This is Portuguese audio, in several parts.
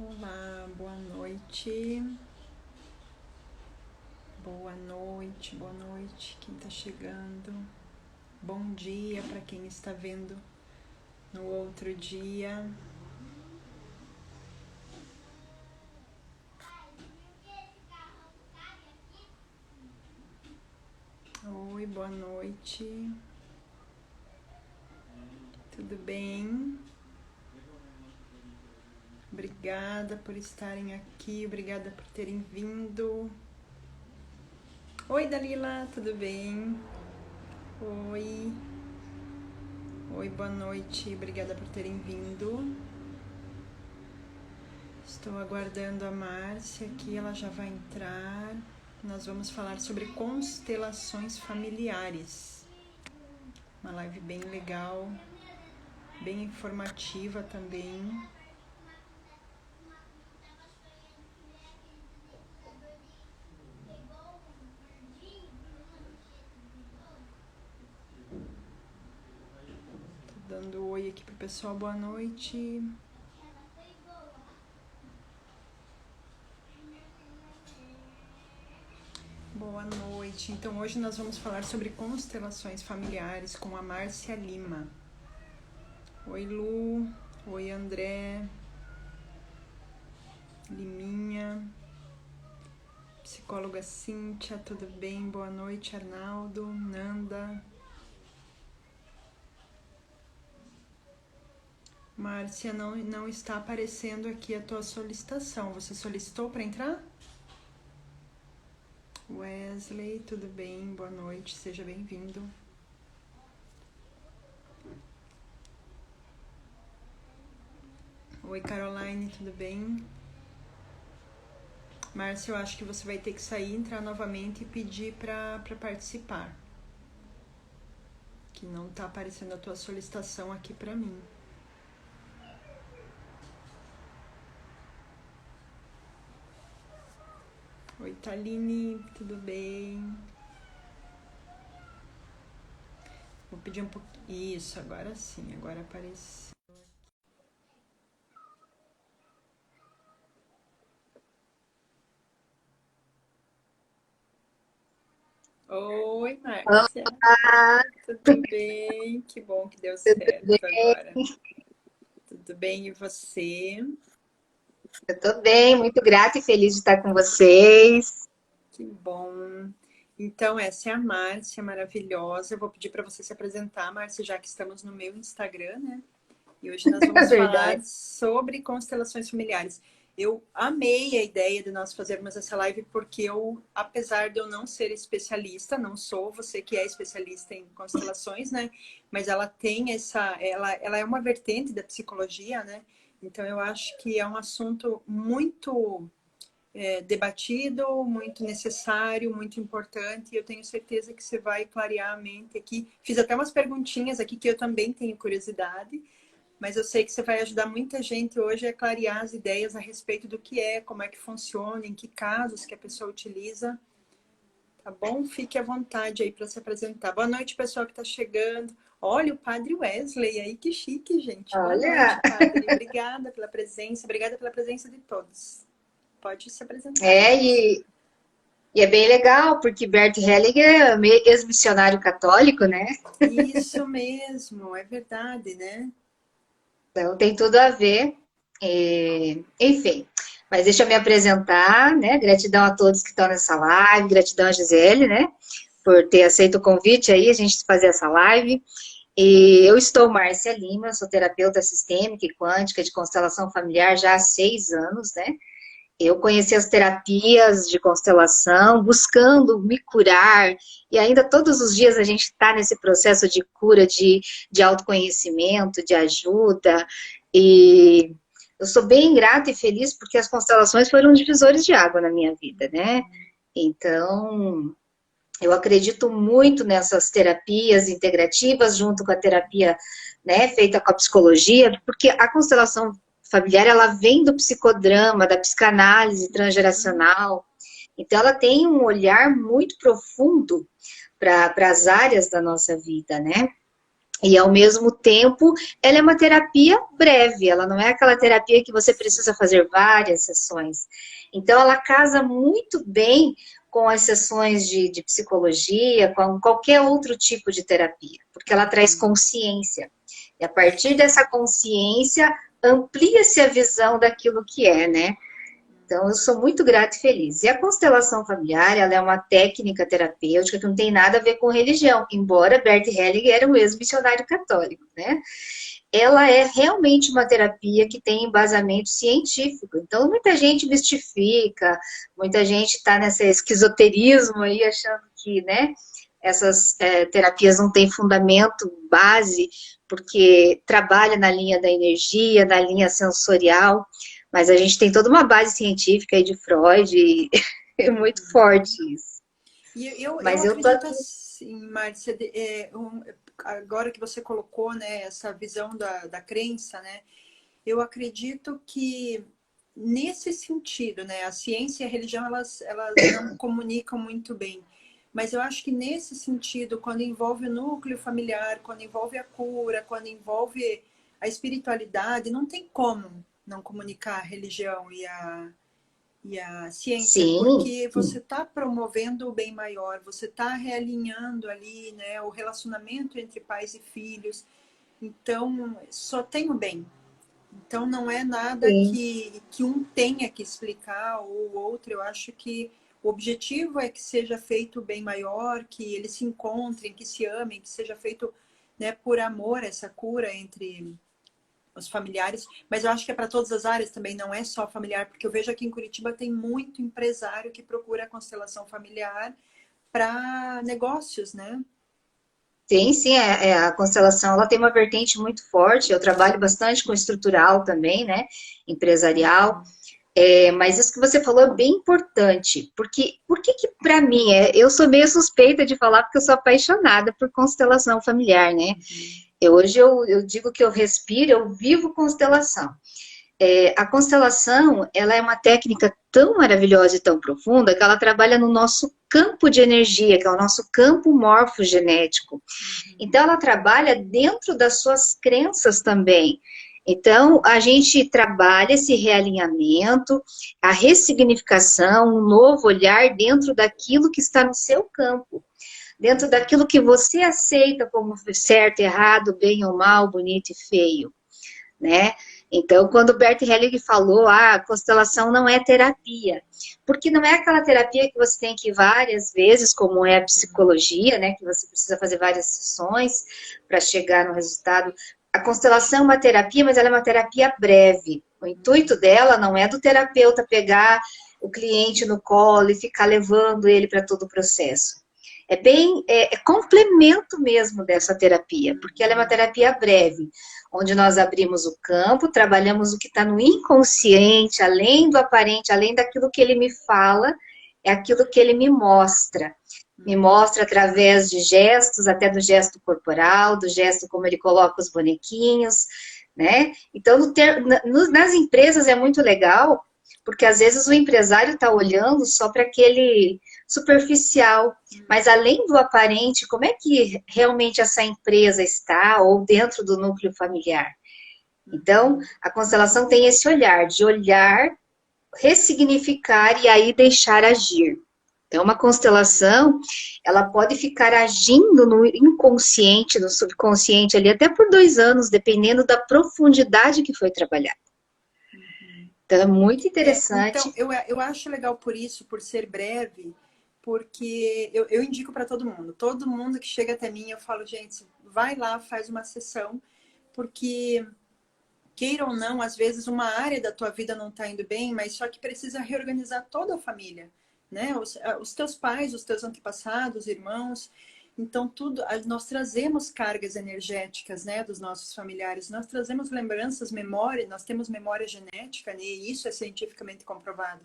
Olá, boa noite. Boa noite, boa noite. Quem tá chegando? Bom dia para quem está vendo no outro dia. Oi, boa noite. Tudo bem? Obrigada por estarem aqui, obrigada por terem vindo. Oi, Dalila, tudo bem? Oi. Oi, boa noite, obrigada por terem vindo. Estou aguardando a Márcia aqui, ela já vai entrar. Nós vamos falar sobre constelações familiares. Uma live bem legal, bem informativa também. Tô dando oi aqui pro pessoal, boa noite. Boa noite. Então hoje nós vamos falar sobre constelações familiares com a Márcia Lima. Oi, Lu. Oi, André. Liminha. Psicóloga Cíntia, tudo bem? Boa noite, Arnaldo, Nanda. Márcia, não está aparecendo aqui a tua solicitação. Você solicitou para entrar? Wesley, tudo bem? Boa noite, seja bem-vindo. Oi, Caroline, tudo bem? Márcia, eu acho que você vai ter que sair, entrar novamente e pedir para participar. Que não está aparecendo a tua solicitação aqui para mim. Oi, Taline, tudo bem? Vou pedir um pouquinho. Isso, agora sim, agora apareceu. Oi, Márcia. Olá, Tudo bem? Que bom que deu tudo bem? certo agora. Tudo bem, e você? Eu tô bem, muito grata e feliz de estar com vocês. Que bom. Então, essa é a Márcia, maravilhosa. Eu vou pedir para você se apresentar, Márcia, já que estamos no meu Instagram, né? E hoje nós É vamos falar verdade. sobre constelações familiares. Eu amei a ideia de nós fazermos essa live porque eu, apesar de eu não ser especialista, não sou, você que é especialista em constelações, né? Mas ela tem ela é uma vertente da psicologia, né? Então eu acho que é um assunto muito debatido, muito necessário, muito importante. E eu tenho certeza que você vai clarear a mente aqui. Fiz até umas perguntinhas aqui que eu também tenho curiosidade. Mas eu sei que você vai ajudar muita gente hoje a clarear as ideias a respeito do que é, como é que funciona, em que casos que a pessoa utiliza, tá bom? Fique à vontade aí para se apresentar. Boa noite, pessoal que está chegando. Olha, o Padre Wesley aí, que chique, gente. Boa noite, Olha, Padre. Obrigada pela presença de todos. Pode se apresentar aí. é, e é bem legal, porque Bert Hellinger é ex-missionário católico, né? Isso mesmo, é verdade, né? Então tem tudo a ver. Enfim, mas deixa eu me apresentar, né? Gratidão a todos que estão nessa live, gratidão a Gisele, né? Por ter aceito o convite aí, a gente fazer essa live. E eu estou Márcia Lima, sou terapeuta sistêmica e quântica de constelação familiar já há 6 anos, né? Eu conheci as terapias de constelação, buscando me curar, e ainda todos os dias a gente está nesse processo de cura, de autoconhecimento, de ajuda, e eu sou bem grata e feliz porque as constelações foram divisores de água na minha vida, né? Então, eu acredito muito nessas terapias integrativas, junto com a terapia, né, feita com a psicologia, porque a constelação familiar, ela vem do psicodrama, da psicanálise transgeracional, então ela tem um olhar muito profundo para as áreas da nossa vida, né? E, ao mesmo tempo, ela é uma terapia breve, ela não é aquela terapia que você precisa fazer várias sessões. Então, ela casa muito bem com as sessões de psicologia, com qualquer outro tipo de terapia, porque ela traz consciência. E, a partir dessa consciência, amplia-se a visão daquilo que é, né? Então, eu sou muito grata e feliz. E a constelação familiar, ela é uma técnica terapêutica que não tem nada a ver com religião, embora Bert Hellinger era um ex-missionário católico, né? Ela é realmente uma terapia que tem embasamento científico. Então, muita gente mistifica, muita gente está nesse esquizoterismo aí, achando que, né, essas terapias não têm fundamento, base, porque trabalha na linha da energia, na linha sensorial, mas a gente tem toda uma base científica aí de Freud, e é muito forte isso. E eu Mas eu tô acredito aqui. assim, Márcia, agora que você colocou, né, essa visão da crença, né, eu acredito que nesse sentido, né, a ciência e a religião, elas não comunicam muito bem. Mas eu acho que nesse sentido, quando envolve o núcleo familiar, quando envolve a cura, quando envolve a espiritualidade, não tem como não comunicar a religião e a ciência, Sim, porque você está promovendo o bem maior, você está realinhando ali, né, o relacionamento entre pais e filhos. Então, só tem o bem. Então, não é nada sim. que um tenha que explicar ou o outro. Eu acho que o objetivo é que seja feito o bem maior, que eles se encontrem, que se amem, que seja feito, né, por amor essa cura entre os familiares, mas eu acho que é para todas as áreas também, não é só familiar, porque eu vejo aqui em Curitiba tem muito empresário que procura a constelação familiar para negócios, né? Sim, sim, a constelação ela tem uma vertente muito forte. Eu trabalho bastante com estrutural também, né? Empresarial. Mas isso que você falou é bem importante, porque por que para mim eu sou meio suspeita de falar porque eu sou apaixonada por constelação familiar, né? Hoje eu digo que eu respiro, eu vivo constelação. A constelação, ela é uma técnica tão maravilhosa e tão profunda que ela trabalha no nosso campo de energia, que é o nosso campo morfogenético. Então, ela trabalha dentro das suas crenças também. Então, a gente trabalha esse realinhamento, a ressignificação, um novo olhar dentro daquilo que está no seu campo, dentro daquilo que você aceita como certo, errado, bem ou mal, bonito e feio, né? Então, quando o Bert Hellinger falou, a constelação não é terapia, porque não é aquela terapia que você tem que ir várias vezes, como é a psicologia, né, que você precisa fazer várias sessões para chegar no resultado. A constelação é uma terapia, mas ela é uma terapia breve. O intuito dela não é do terapeuta pegar o cliente no colo e ficar levando ele para todo o processo. É complemento mesmo dessa terapia, porque ela é uma terapia breve, onde nós abrimos o campo, trabalhamos o que está no inconsciente, além do aparente, além daquilo que ele me fala, é aquilo que ele me mostra. Me mostra através de gestos, até do gesto corporal, do gesto como ele coloca os bonequinhos, né? Então, nas empresas é muito legal, porque às vezes o empresário está olhando só para aquele superficial, mas além do aparente, como é que realmente essa empresa está, ou dentro do núcleo familiar? Então, a constelação tem esse olhar, de olhar, ressignificar e aí deixar agir. Então, uma constelação, ela pode ficar agindo no inconsciente, no subconsciente ali, até por 2 anos, dependendo da profundidade que foi trabalhada. Então, é muito Então, interessante. eu acho legal por isso, por ser breve, porque eu indico para todo mundo. Todo mundo que chega até mim, eu falo, gente, vai lá, faz uma sessão, porque queira ou não, às vezes uma área da tua vida não está indo bem, mas só que precisa reorganizar toda a família, né? Os teus pais, os teus antepassados, irmãos. Então, tudo, nós trazemos cargas energéticas, né, dos nossos familiares, nós trazemos lembranças, memória, nós temos memória genética, né, e isso é cientificamente comprovado.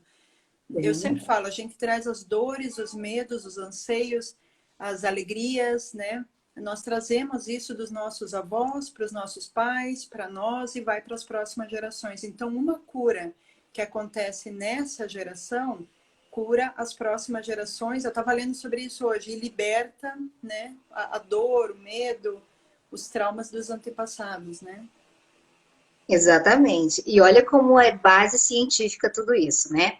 Eu sempre falo, a gente traz as dores, os medos, os anseios, as alegrias, né? Nós trazemos isso dos nossos avós para os nossos pais, para nós e vai para as próximas gerações. Então, uma cura que acontece nessa geração cura as próximas gerações. Eu estava lendo sobre isso hoje e liberta, né, a dor, o medo, os traumas dos antepassados, né? Exatamente. E olha como é base científica tudo isso, né?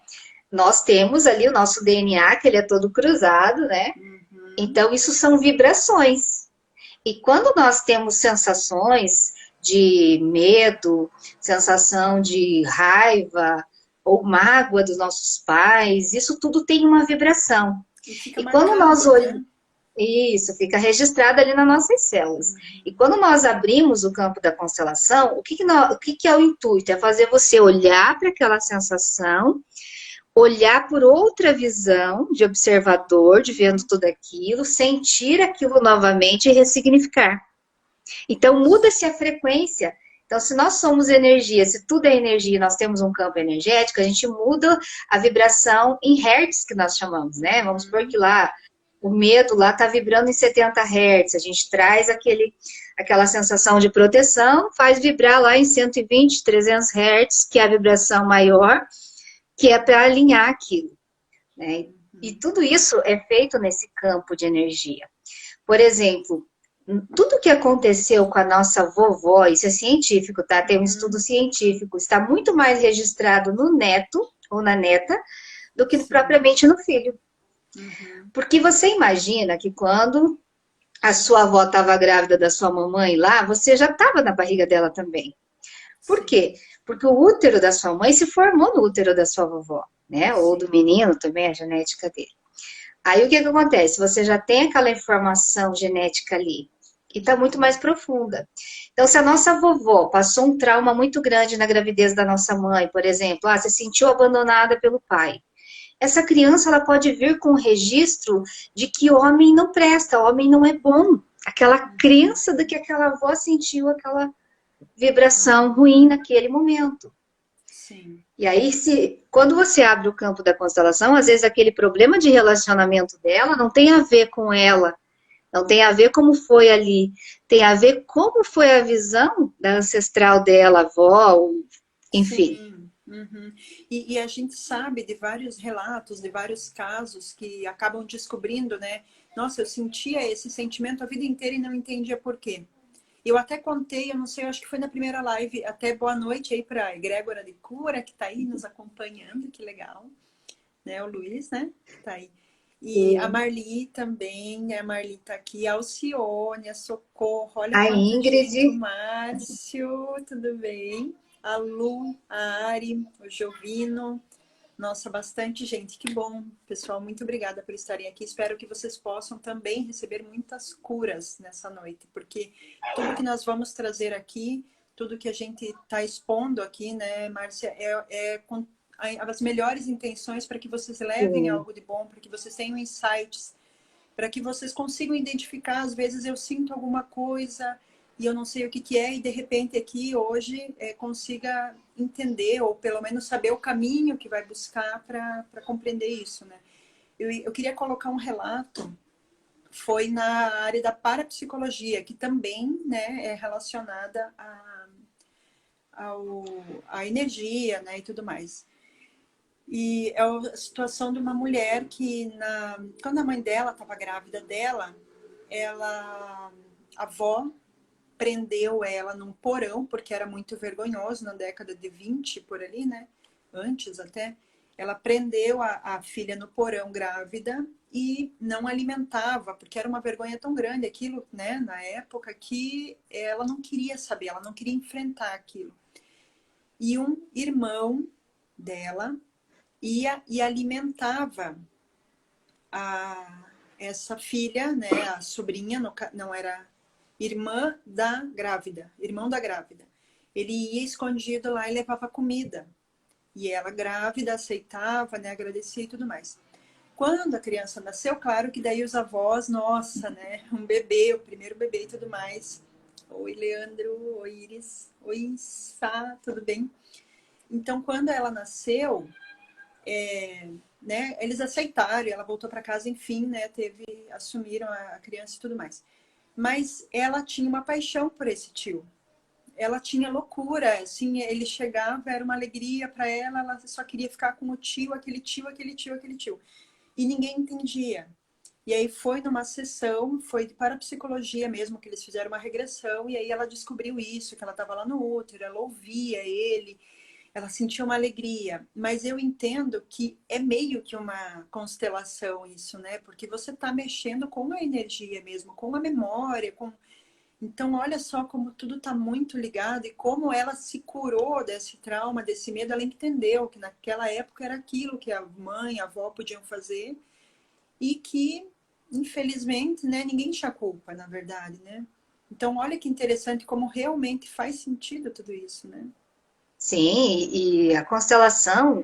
Nós temos ali o nosso DNA, que ele é todo cruzado, né? Uhum. Então, isso são vibrações. E quando nós temos sensações de medo, sensação de raiva ou mágoa dos nossos pais, isso tudo tem uma vibração. E fica E quando nós marcado, olhamos, né? isso fica registrado ali nas nossas células. E Uhum. quando nós abrimos o campo da constelação, o que que é o intuito? É fazer você olhar para aquela sensação, olhar por outra visão de observador, de vendo tudo aquilo, sentir aquilo novamente e ressignificar. Então, muda-se a frequência. Então, se nós somos energia, se tudo é energia e nós temos um campo energético, a gente muda a vibração em hertz, que nós chamamos, né? Vamos supor que Uhum. lá, o medo lá está vibrando em 70 hertz, a gente traz aquela sensação de proteção, faz vibrar lá em 120, 300 hertz, que é a vibração maior, que é para alinhar aquilo, né? E Uhum. tudo isso é feito nesse campo de energia. Por exemplo, tudo que aconteceu com a nossa vovó, isso é científico, tá? Tem um estudo Uhum. científico, está muito mais registrado no neto ou na neta do que Sim. propriamente no filho. Uhum. Porque você imagina que quando a sua avó estava grávida da sua mamãe lá, você já estava na barriga dela também. Por Sim. quê? Porque o útero da sua mãe se formou no útero da sua vovó, né? Ou do Sim. menino também, a genética dele. Aí o que que acontece? Você já tem aquela informação genética ali, que está muito mais profunda. Então, se a nossa vovó passou um trauma muito grande na gravidez da nossa mãe, por exemplo, se sentiu abandonada pelo pai. Essa criança ela pode vir com um registro de que homem não presta, homem não é bom. Aquela Uhum. crença de que aquela avó sentiu aquela vibração ruim naquele momento. Sim. E aí, quando você abre o campo da constelação, às vezes aquele problema de relacionamento dela não tem a ver com ela, não tem a ver como foi ali, tem a ver como foi a visão da ancestral dela, avó, enfim. Sim. Uhum. E a gente sabe de vários relatos, de vários casos que acabam descobrindo, né? Nossa, eu sentia esse sentimento a vida inteira e não entendia por quê. Eu até contei, eu não sei, eu acho que foi na primeira live, até boa noite aí para a egrégora de cura que está aí nos acompanhando, que legal, né? O Luiz, né? Que tá aí. E a Sim. Marli também, a Marli tá aqui, a Alcione, a Socorro, olha A quanta Ingrid, gente, o Márcio, tudo bem? A Lu, a Ari, o Jovino, nossa, bastante gente, que bom, pessoal, muito obrigada por estarem aqui. Espero que vocês possam também receber muitas curas nessa noite, porque tudo que nós vamos trazer aqui, tudo que a gente está expondo aqui, né, Márcia, é com as melhores intenções para que vocês levem sim. algo de bom, para que vocês tenham insights, para que vocês consigam identificar. Às vezes eu sinto alguma coisa e eu não sei o que, que é, e de repente aqui hoje consiga entender, ou pelo menos saber o caminho que vai buscar para compreender isso, né? Eu queria colocar um relato, foi na área da parapsicologia, que também, né, é relacionada à energia, né, e tudo mais. E é a situação de uma mulher que, quando a mãe dela estava grávida dela, a avó prendeu ela num porão, porque era muito vergonhoso na década de 20 por ali, né? Antes até. Ela prendeu a filha no porão grávida e não alimentava, porque era uma vergonha tão grande aquilo, né? Na época, que ela não queria saber, ela não queria enfrentar aquilo. E um irmão dela ia e alimentava a, essa filha, né, a sobrinha, não era irmã da grávida, irmão da grávida. Ele ia escondido lá e levava comida. E ela grávida aceitava, né, agradecia e tudo mais. Quando a criança nasceu, claro que daí os avós, nossa, né, um bebê, o primeiro bebê e tudo mais. Oi, Leandro, oi, Iris, oi, Sá, tudo bem? Então, quando ela nasceu, né, eles aceitaram, ela voltou para casa, enfim, né, assumiram a criança e tudo mais. Mas ela tinha uma paixão por esse tio. Ela tinha loucura, assim, ele chegava, era uma alegria para ela, ela só queria ficar com o tio, aquele tio, aquele tio, aquele tio. E ninguém entendia. E aí foi numa sessão, foi para a psicologia mesmo, que eles fizeram uma regressão, e aí ela descobriu isso, que ela estava lá no útero, ela ouvia ele, ela sentia uma alegria. Mas eu entendo que é meio que uma constelação isso, né? Porque você está mexendo com a energia mesmo, com a memória, com... Então, olha só como tudo está muito ligado e como ela se curou desse trauma, desse medo. Ela entendeu que naquela época era aquilo que a mãe, a avó podiam fazer e que, infelizmente, né, ninguém tinha culpa, na verdade, né? Então, olha que interessante como realmente faz sentido tudo isso, né? Sim, e a constelação,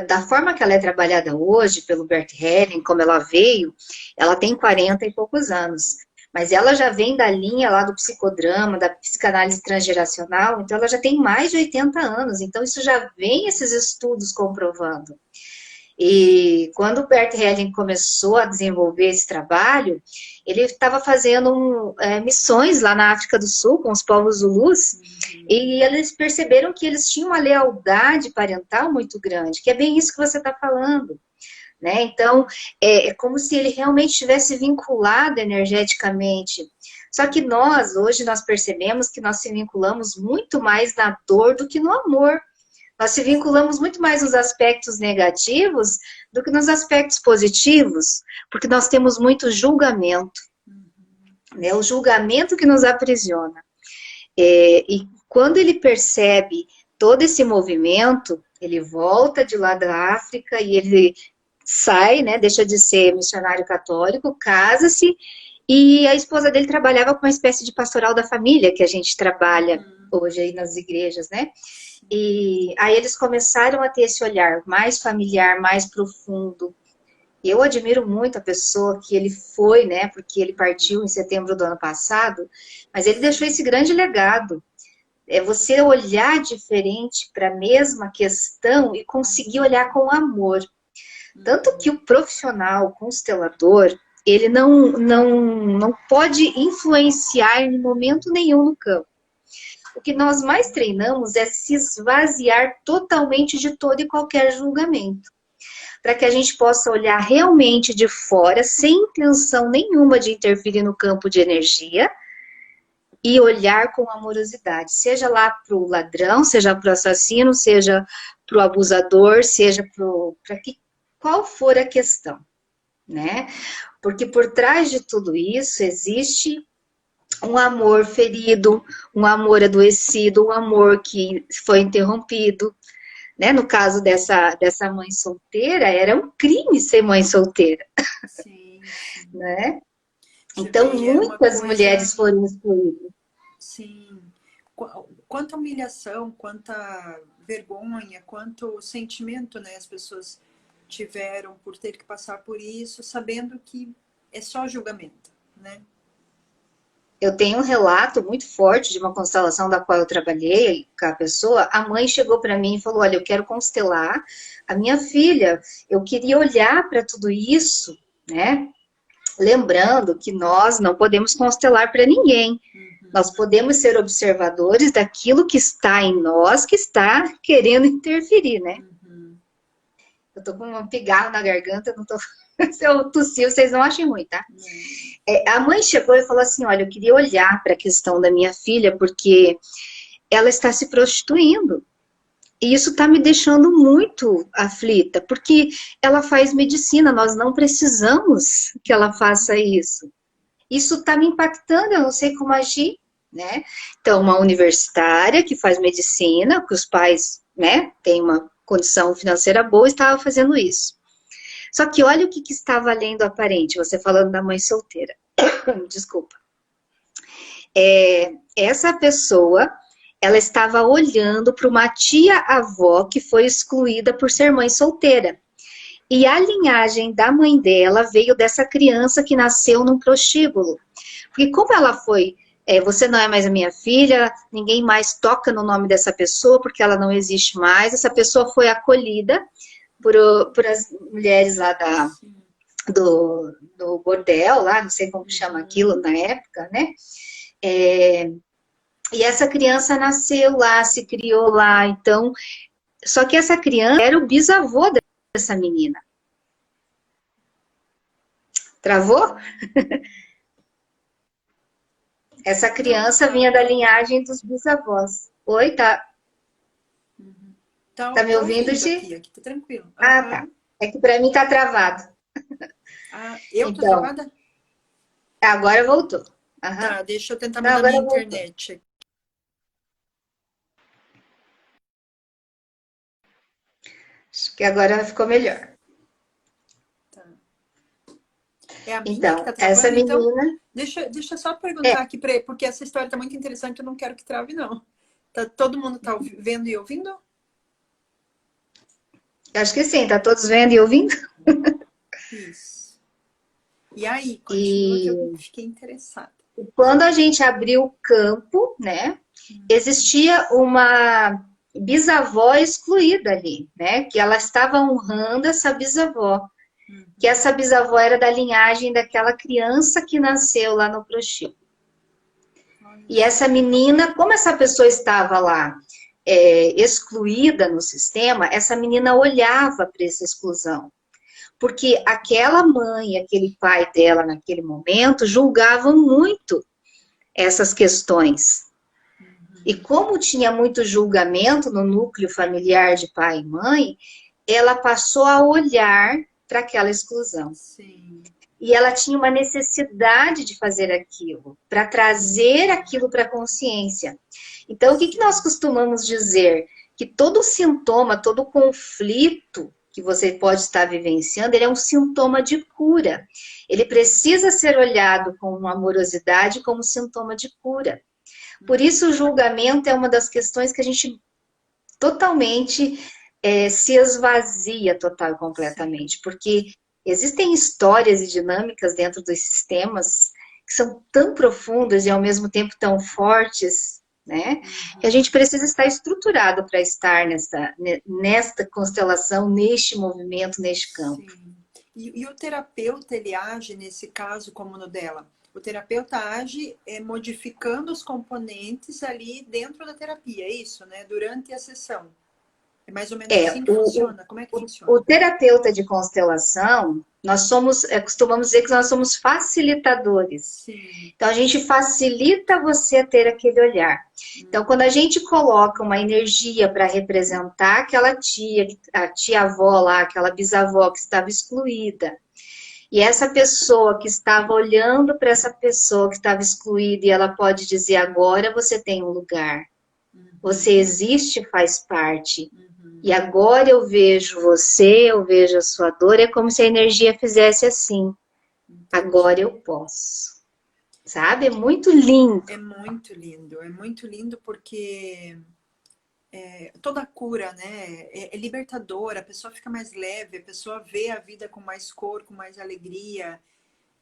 da forma que ela é trabalhada hoje pelo Bert Helling, como ela veio, ela tem 40 e poucos anos. Mas ela já vem da linha lá do psicodrama, da psicanálise transgeracional, então ela já tem mais de 80 anos. Então isso já vem esses estudos comprovando. E quando o Bert Helling começou a desenvolver esse trabalho, ele estava fazendo missões lá na África do Sul com os povos Zulus, e eles perceberam que eles tinham uma lealdade parental muito grande, que é bem isso que você está falando. Né? Então, é como se ele realmente estivesse vinculado energeticamente. Só que hoje, nós percebemos que nós se vinculamos muito mais na dor do que no amor. Nós se vinculamos muito mais nos aspectos negativos do que nos aspectos positivos, porque nós temos muito julgamento, né? O julgamento que nos aprisiona. E quando ele percebe todo esse movimento, ele volta de lá da África e ele sai, né, deixa de ser missionário católico, casa-se, e a esposa dele trabalhava com uma espécie de pastoral da família, que a gente trabalha hoje aí nas igrejas, né? E aí eles começaram a ter esse olhar mais familiar, mais profundo. Eu admiro muito a pessoa que ele foi, né, porque ele partiu em setembro do ano passado, mas ele deixou esse grande legado. É você olhar diferente para a mesma questão e conseguir olhar com amor. Tanto que o profissional constelador, ele não pode influenciar em momento nenhum no campo. O que nós mais treinamos é se esvaziar totalmente de todo e qualquer julgamento, para que a gente possa olhar realmente de fora, sem intenção nenhuma de interferir no campo de energia, e olhar com amorosidade, seja lá para o ladrão, seja para o assassino, seja para o abusador, seja para qual for a questão, né? Porque por trás de tudo isso existe um amor ferido, um amor adoecido, um amor que foi interrompido, né? No caso dessa mãe solteira, era um crime ser mãe solteira, Sim. né? Então, muitas mulheres foram excluídas. Sim. Quanta humilhação, quanta vergonha, quanto sentimento, né, as pessoas tiveram por ter que passar por isso, sabendo que é só julgamento, né? Eu tenho um relato muito forte de uma constelação da qual eu trabalhei com a pessoa. A mãe chegou para mim e falou: olha, eu quero constelar a minha filha. Eu queria olhar para tudo isso, né? Lembrando que nós não podemos constelar para ninguém. Nós podemos ser observadores daquilo que está em nós, que está querendo interferir, né? Eu tô com um pigarro na garganta, não tô... Se eu tossir, vocês não achem ruim, tá? A mãe chegou e falou assim: olha, eu queria olhar para a questão da minha filha, porque ela está se prostituindo. E isso está me deixando muito aflita, porque ela faz medicina, nós não precisamos que ela faça isso. Isso está me impactando, eu não sei como agir, né? Então, uma universitária que faz medicina, que os pais, né, têm uma condição financeira boa, estava fazendo isso. Só que olha o que estava além do aparente, você falando da mãe solteira. Desculpa. Essa pessoa, ela estava olhando para uma tia-avó que foi excluída por ser mãe solteira. E a linhagem da mãe dela veio dessa criança que nasceu num prostíbulo. Porque como ela foi, você não é mais a minha filha, ninguém mais toca no nome dessa pessoa, porque ela não existe mais. Essa pessoa foi acolhida por as mulheres lá do bordel, lá, não sei como chama aquilo na época, né? E essa criança nasceu lá, se criou lá, então... Só que essa criança era o bisavô dessa menina. Travou? Essa criança vinha da linhagem dos bisavós. Oi, tá, tá me Tô ouvindo, ouvindo Gi? aqui tá tranquilo. Ah, tá. É que para mim tá travado. Ah, eu tô Então, travada? agora voltou. Aham. Tá, deixa eu tentar Não, mudar minha agora voltou. internet. Acho que agora ficou melhor. Tá. É a minha que tá Então, essa travando, então? menina. Deixa eu só É, perguntar aqui, porque essa história tá muito interessante, eu não quero que trave, não. Todo mundo tá vendo e ouvindo? acho que sim, tá todos vendo e ouvindo? Isso. E aí, continua que eu E fiquei interessada. quando a gente abriu o campo, né, existia uma bisavó excluída ali, né, que ela estava honrando essa bisavó, que Uhum. essa bisavó era da linhagem daquela criança que nasceu lá no prostíbulo. Olha E só. essa menina, como essa pessoa estava lá excluída no sistema, essa menina olhava para essa exclusão. Porque aquela mãe, aquele pai dela naquele momento julgavam muito essas questões. E Uhum. como tinha muito julgamento no núcleo familiar de pai e mãe, ela passou a olhar para aquela exclusão. Sim. E ela tinha uma necessidade de fazer aquilo, para trazer aquilo para a consciência. Então, o que nós Sim. costumamos dizer? Que todo sintoma, todo conflito que você pode estar vivenciando, ele é um sintoma de cura. Ele precisa ser olhado com uma amorosidade como sintoma de cura. Por isso, o julgamento é uma das questões que a gente totalmente se esvazia total e Sim. completamente, porque existem histórias e dinâmicas dentro dos sistemas que são tão profundas e ao mesmo tempo tão fortes, né? Que a gente Uhum. precisa estar estruturado para estar nesta constelação, neste movimento, neste campo. Sim. E o terapeuta, ele age nesse caso como no dela? O terapeuta age modificando os componentes ali dentro da terapia, é isso, né? Durante a sessão. É mais ou menos É, assim que funciona? Como é que o funciona? terapeuta de constelação, nós somos, costumamos dizer que nós somos facilitadores. Sim. Então, a gente facilita você a ter aquele olhar. Então, quando a Uhum. gente coloca uma energia para representar aquela tia, a tia-avó lá, aquela bisavó que estava excluída, e essa pessoa que estava olhando para essa pessoa que estava excluída, e ela pode dizer: agora você tem um lugar, você Uhum. existe, faz parte. E Uhum. agora eu vejo você, eu vejo a sua dor, é como se a energia fizesse assim. Agora eu Entendi. posso. Sabe? É muito lindo. É muito lindo porque toda cura, né, é libertadora, a pessoa fica mais leve, a pessoa vê a vida com mais cor, com mais alegria,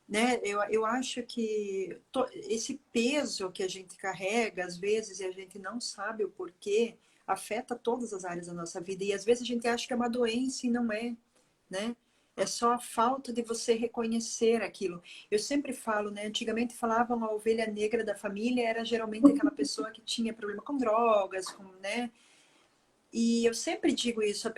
né? Eu acho que esse peso que a gente carrega, às vezes, e a gente não sabe o porquê, afeta todas as áreas da nossa vida. E às vezes a gente acha que é uma doença e não é, né? É só a falta de você reconhecer aquilo. Eu sempre falo, né? Antigamente falavam a ovelha negra da família era geralmente aquela pessoa que tinha problema com drogas, com, né? E eu sempre digo isso,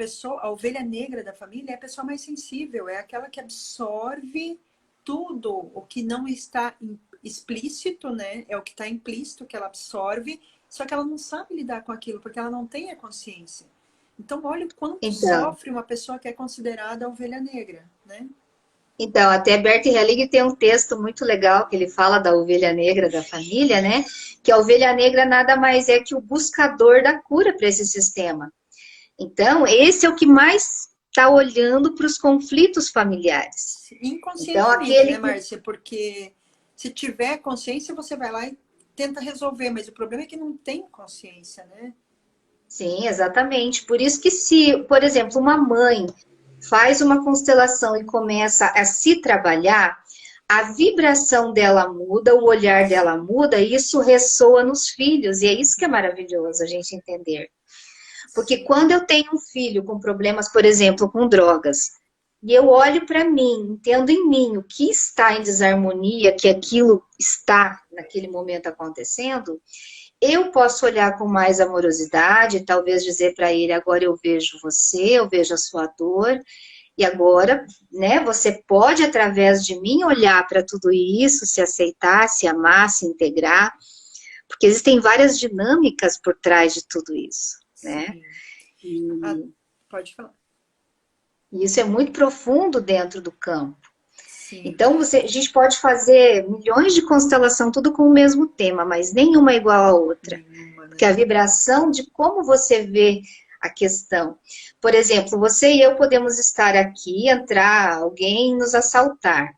a ovelha negra da família é a pessoa mais sensível, é aquela que absorve tudo o que não está explícito, né? É o que está implícito que ela absorve, só que ela não sabe lidar com aquilo, porque ela não tem a consciência. Então, olha o quanto Então, sofre uma pessoa que é considerada a ovelha negra, né? até Bert Helling tem um texto muito legal que ele fala da ovelha negra da família, né? Que a ovelha negra nada mais é que o buscador da cura para esse sistema. Então, esse é o que mais está olhando para os conflitos familiares. Então, Inconscientemente, aquele né, que. Márcia? Porque se tiver consciência, você vai lá e tenta resolver, mas o problema é que não tem consciência, né? Sim, exatamente. Por isso que se, por exemplo, uma mãe faz uma constelação e começa a se trabalhar, a vibração dela muda, o olhar dela muda, e isso ressoa nos filhos, e é isso que é maravilhoso a gente entender. Porque Sim. quando eu tenho um filho com problemas, por exemplo, com drogas, e eu olho para mim, entendo em mim o que está em desarmonia, que aquilo está naquele momento acontecendo, eu posso olhar com mais amorosidade, talvez dizer para ele: agora eu vejo você, eu vejo a sua dor, E agora, né, você pode, através de mim, olhar para tudo isso, se aceitar, se amar, se integrar, porque existem várias dinâmicas por trás de tudo isso, né? Sim. Ah, E pode falar. isso é muito profundo dentro do campo. Sim. Então, a gente pode fazer milhões de constelação, tudo com o mesmo tema, mas nenhuma é igual à outra. Nenhuma, Porque né? a vibração de como você vê a questão. Por exemplo, você e eu podemos estar aqui, entrar alguém e nos assaltar.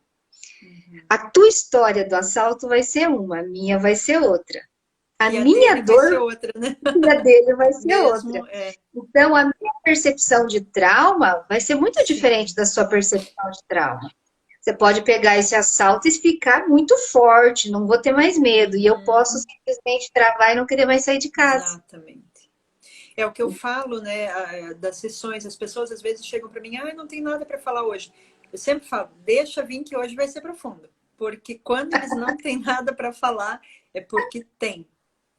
Uhum. A tua história do assalto vai ser uma, a minha vai ser outra. A E a minha dele vai dor ser outra, né? e a dele vai ser outra. Mesmo, é. Então, a minha percepção de trauma vai ser muito diferente Sim. da sua percepção de trauma. Você pode pegar esse assalto e ficar muito forte, não vou ter mais medo. E eu posso Uhum. simplesmente travar e não querer mais sair de casa. Exatamente. É o que eu falo, né, das sessões. As pessoas às vezes chegam para mim, ah, não tem nada para falar hoje. Eu sempre falo, deixa vir que hoje vai ser profundo. Porque quando eles não têm nada para falar, é porque tem.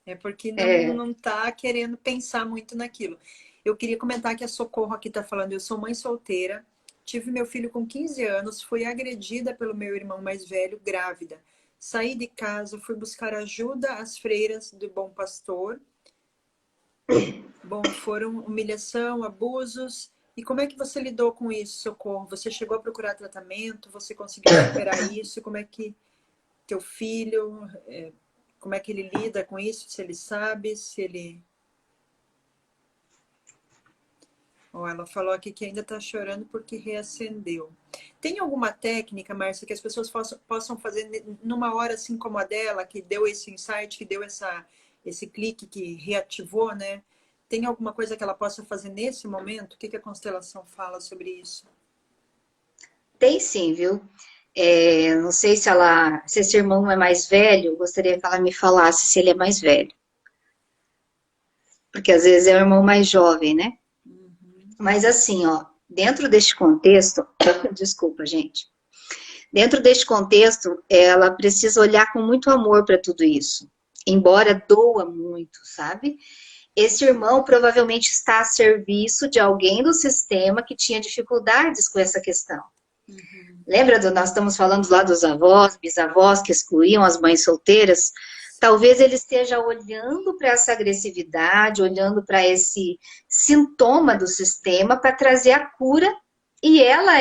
É porque É, não tá querendo pensar muito naquilo. Eu queria comentar que a Socorro aqui está falando, eu sou mãe solteira, tive meu filho com 15 anos, fui agredida pelo meu irmão mais velho, grávida. Saí de casa, fui buscar ajuda às freiras do Bom Pastor. Bom, foram humilhação, abusos. E como é que você lidou com isso, Socorro? Você chegou a procurar tratamento? Você conseguiu superar isso? Como é que teu filho, como é que ele lida com isso? Se ele sabe, se ele... Oh, ela falou aqui que ainda está chorando porque reacendeu. Tem alguma técnica, Márcia, que as pessoas possam fazer numa hora assim como a dela, que deu esse insight, que deu esse clique que reativou, né? Tem alguma coisa que ela possa fazer nesse momento? O que a constelação fala sobre isso? tem sim, viu? É, não sei se esse irmão é mais velho, gostaria que ela me falasse se ele é mais velho. Porque às vezes é o irmão mais jovem, né? Uhum. Mas assim, ó, dentro deste contexto, desculpa, gente. Dentro deste contexto, ela precisa olhar com muito amor para tudo isso. Embora doa muito, sabe? Esse irmão provavelmente está a serviço de alguém do sistema que tinha dificuldades com essa questão. Uhum. Lembra nós estamos falando lá dos avós, bisavós que excluíam as mães solteiras? Talvez ele esteja olhando para essa agressividade, olhando para esse sintoma do sistema para trazer a cura, e ela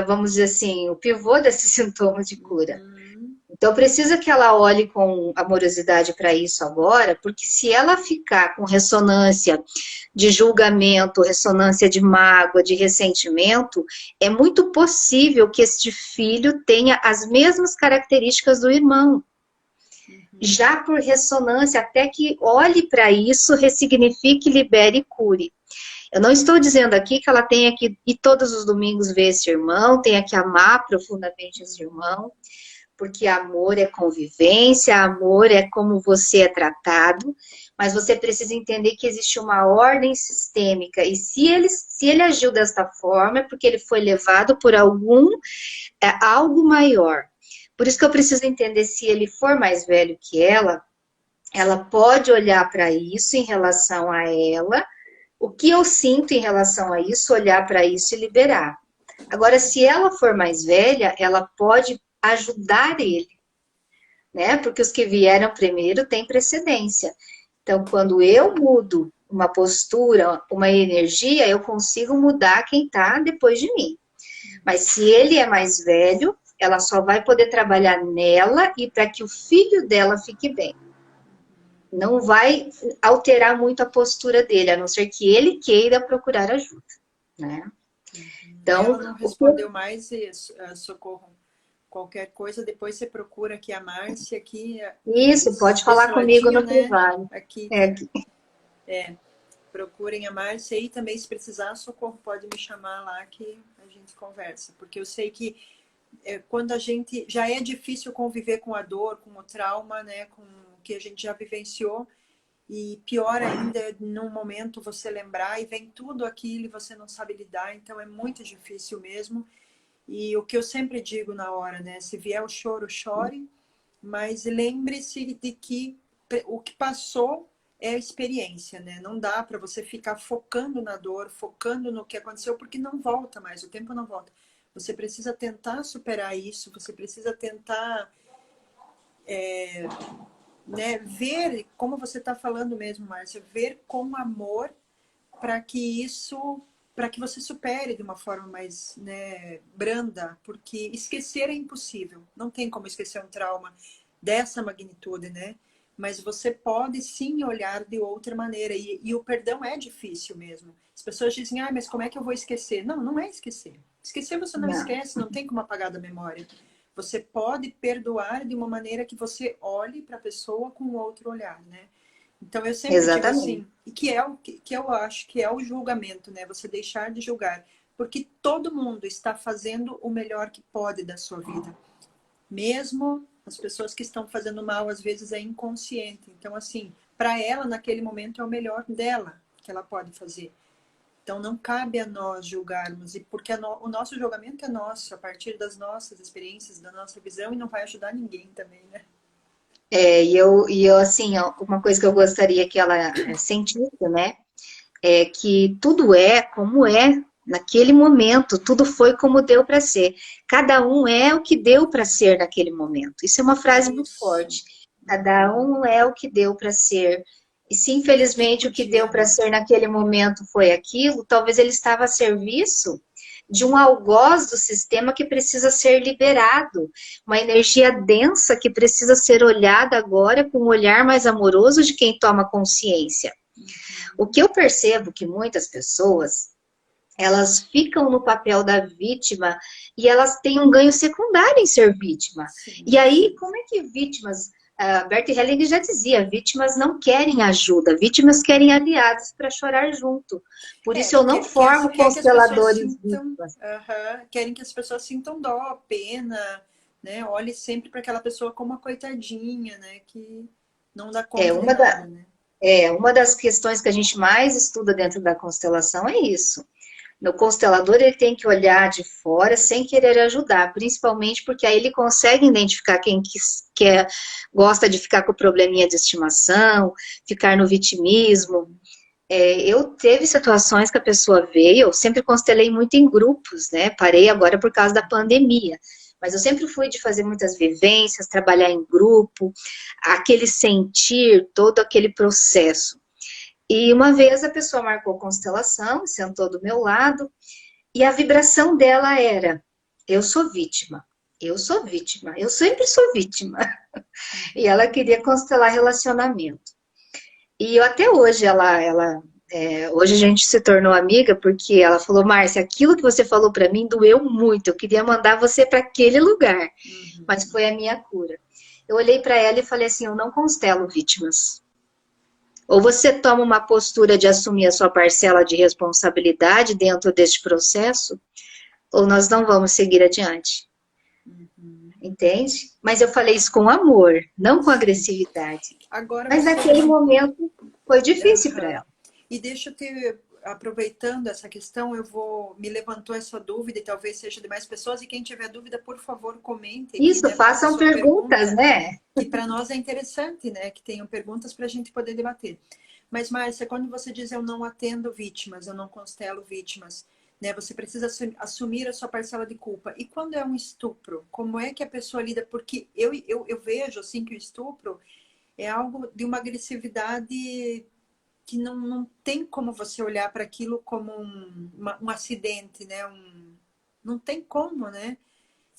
vamos dizer assim, o pivô desses sintomas de cura. Uhum. Então, precisa que ela olhe com amorosidade para isso agora, porque se ela ficar com ressonância de julgamento, ressonância de mágoa, de ressentimento, é muito possível que este filho tenha as mesmas características do irmão. Uhum. Já por ressonância, até que olhe para isso, ressignifique, libere e cure. Eu não estou dizendo aqui que ela tenha que ir todos os domingos ver esse irmão, tenha que amar profundamente esse irmão, porque amor é convivência, amor é como você é tratado, mas você precisa entender que existe uma ordem sistêmica, e se ele agiu desta forma, é porque ele foi levado por algo maior. Por isso que eu preciso entender, se ele for mais velho que ela pode olhar para isso em relação a ela, o que eu sinto em relação a isso, olhar para isso e liberar. Agora, se ela for mais velha, ela pode ajudar ele, né? Porque os que vieram primeiro têm precedência. Então, quando eu mudo uma postura, uma energia, eu consigo mudar quem está depois de mim. Mas se ele é mais velho, ela só vai poder trabalhar nela e para que o filho dela fique bem. Não vai alterar muito a postura dele, a não ser que ele queira procurar ajuda, né? Ela Então, não respondeu mais, Socorro. Qualquer coisa, depois você procura aqui a Márcia, aqui, isso, pode desse falar comigo ladinho, no né? privado. Aqui É, tem. Procurem a Márcia e também, se precisar, Socorro pode me chamar lá que a gente conversa. Porque eu sei que quando a gente... Já é difícil conviver com a dor, com o trauma, né? Com o que a gente já vivenciou. E pior ainda é num momento você lembrar e vem tudo aquilo e você não sabe lidar. Então é muito difícil mesmo. E o que eu sempre digo na hora, né? Se vier o choro, chore. Mas lembre-se de que o que passou é a experiência, né? Não dá para você ficar focando na dor, focando no que aconteceu, porque não volta mais, o tempo não volta. Você precisa tentar superar isso, você precisa tentar, né, ver, como você está falando mesmo, Márcia, ver com amor para que isso, para que você supere de uma forma mais, né, branda, porque esquecer é impossível. Não tem como esquecer um trauma dessa magnitude, né? Mas você pode sim olhar de outra maneira. E o perdão é difícil mesmo. As pessoas dizem, ah, mas como é que eu vou esquecer? Não, não é esquecer. Esquecer você não Não, esquece, não tem como apagar da memória. Você pode perdoar de uma maneira que você olhe para a pessoa com outro olhar, né? Então eu sempre digo exatamente. assim, e que é o que eu acho que é o julgamento, né? Você deixar de julgar, porque todo mundo está fazendo o melhor que pode da sua vida. Mesmo as pessoas que estão fazendo mal, às vezes é inconsciente. Então assim, para ela naquele momento é o melhor dela que ela pode fazer. Então não cabe a nós julgarmos, e porque o nosso julgamento é nosso, a partir das nossas experiências, da nossa visão, e não vai ajudar ninguém também, né? E eu, assim, ó, uma coisa que eu gostaria que ela sentisse, né, é que tudo é como é naquele momento, tudo foi como deu para ser. Cada um é o que deu para ser naquele momento. Isso é uma frase muito Isso. forte. Cada um é o que deu para ser. E se infelizmente o que deu Podia, para né? ser naquele momento foi aquilo, talvez ele estava a serviço de um algoz do sistema que precisa ser liberado, uma energia densa que precisa ser olhada agora com um olhar mais amoroso de quem toma consciência. O que eu percebo que muitas pessoas, elas ficam no papel da vítima e elas têm um ganho secundário em ser vítima. E Sim, aí, sim. como é que vítimas... Bert Helling já dizia, vítimas não querem ajuda, vítimas querem aliados para chorar junto. Por isso eu não formo Quer que as pessoas consteladores sintam, vítimas. querem que as pessoas sintam dó, pena, né? Olhe sempre para aquela pessoa como uma coitadinha, né? Que não dá É conta de uma, nada, né? uma das questões que a gente mais estuda dentro da constelação é isso. No constelador, ele tem que olhar de fora sem querer ajudar, principalmente porque aí ele consegue identificar quem quer, gosta de ficar com o probleminha de estimação, ficar no vitimismo. Eu teve situações que a pessoa veio, eu sempre constelei muito em grupos, né? Parei agora por causa da pandemia. Mas eu sempre fui de fazer muitas vivências, trabalhar em grupo, aquele sentir, todo aquele processo. E uma vez a pessoa marcou constelação, sentou do meu lado, e a vibração dela era: eu sou vítima, eu sou vítima, eu sempre sou vítima. E ela queria constelar relacionamento. E eu, até hoje, hoje a gente se tornou amiga porque ela falou: Márcia, aquilo que você falou para mim doeu muito, eu queria mandar você para aquele lugar, mas Uhum. foi a minha cura. Eu olhei para ela e falei assim: eu não constelo vítimas. Ou você toma uma postura de assumir a sua parcela de responsabilidade dentro deste processo, ou nós não vamos seguir adiante. Uhum. Entende? Mas eu falei isso com amor, não com Sim. agressividade. Agora Mas você naquele momento foi difícil para Aham. ela. E deixa eu ter, aproveitando essa questão, me levantou essa dúvida e talvez seja de mais pessoas, e quem tiver dúvida, por favor, comente aqui, Isso, né? Manda façam sua perguntas, pergunta, né? que para nós é interessante, né? Que tenham perguntas para a gente poder debater. Mas, Márcia, quando você diz eu não atendo vítimas, eu não constelo vítimas, né? Você precisa assumir a sua parcela de culpa. E quando é um estupro, como é que a pessoa lida? Porque eu vejo, assim, que o estupro é algo de uma agressividade que não tem como você olhar para aquilo como um acidente, né? Não tem como, né?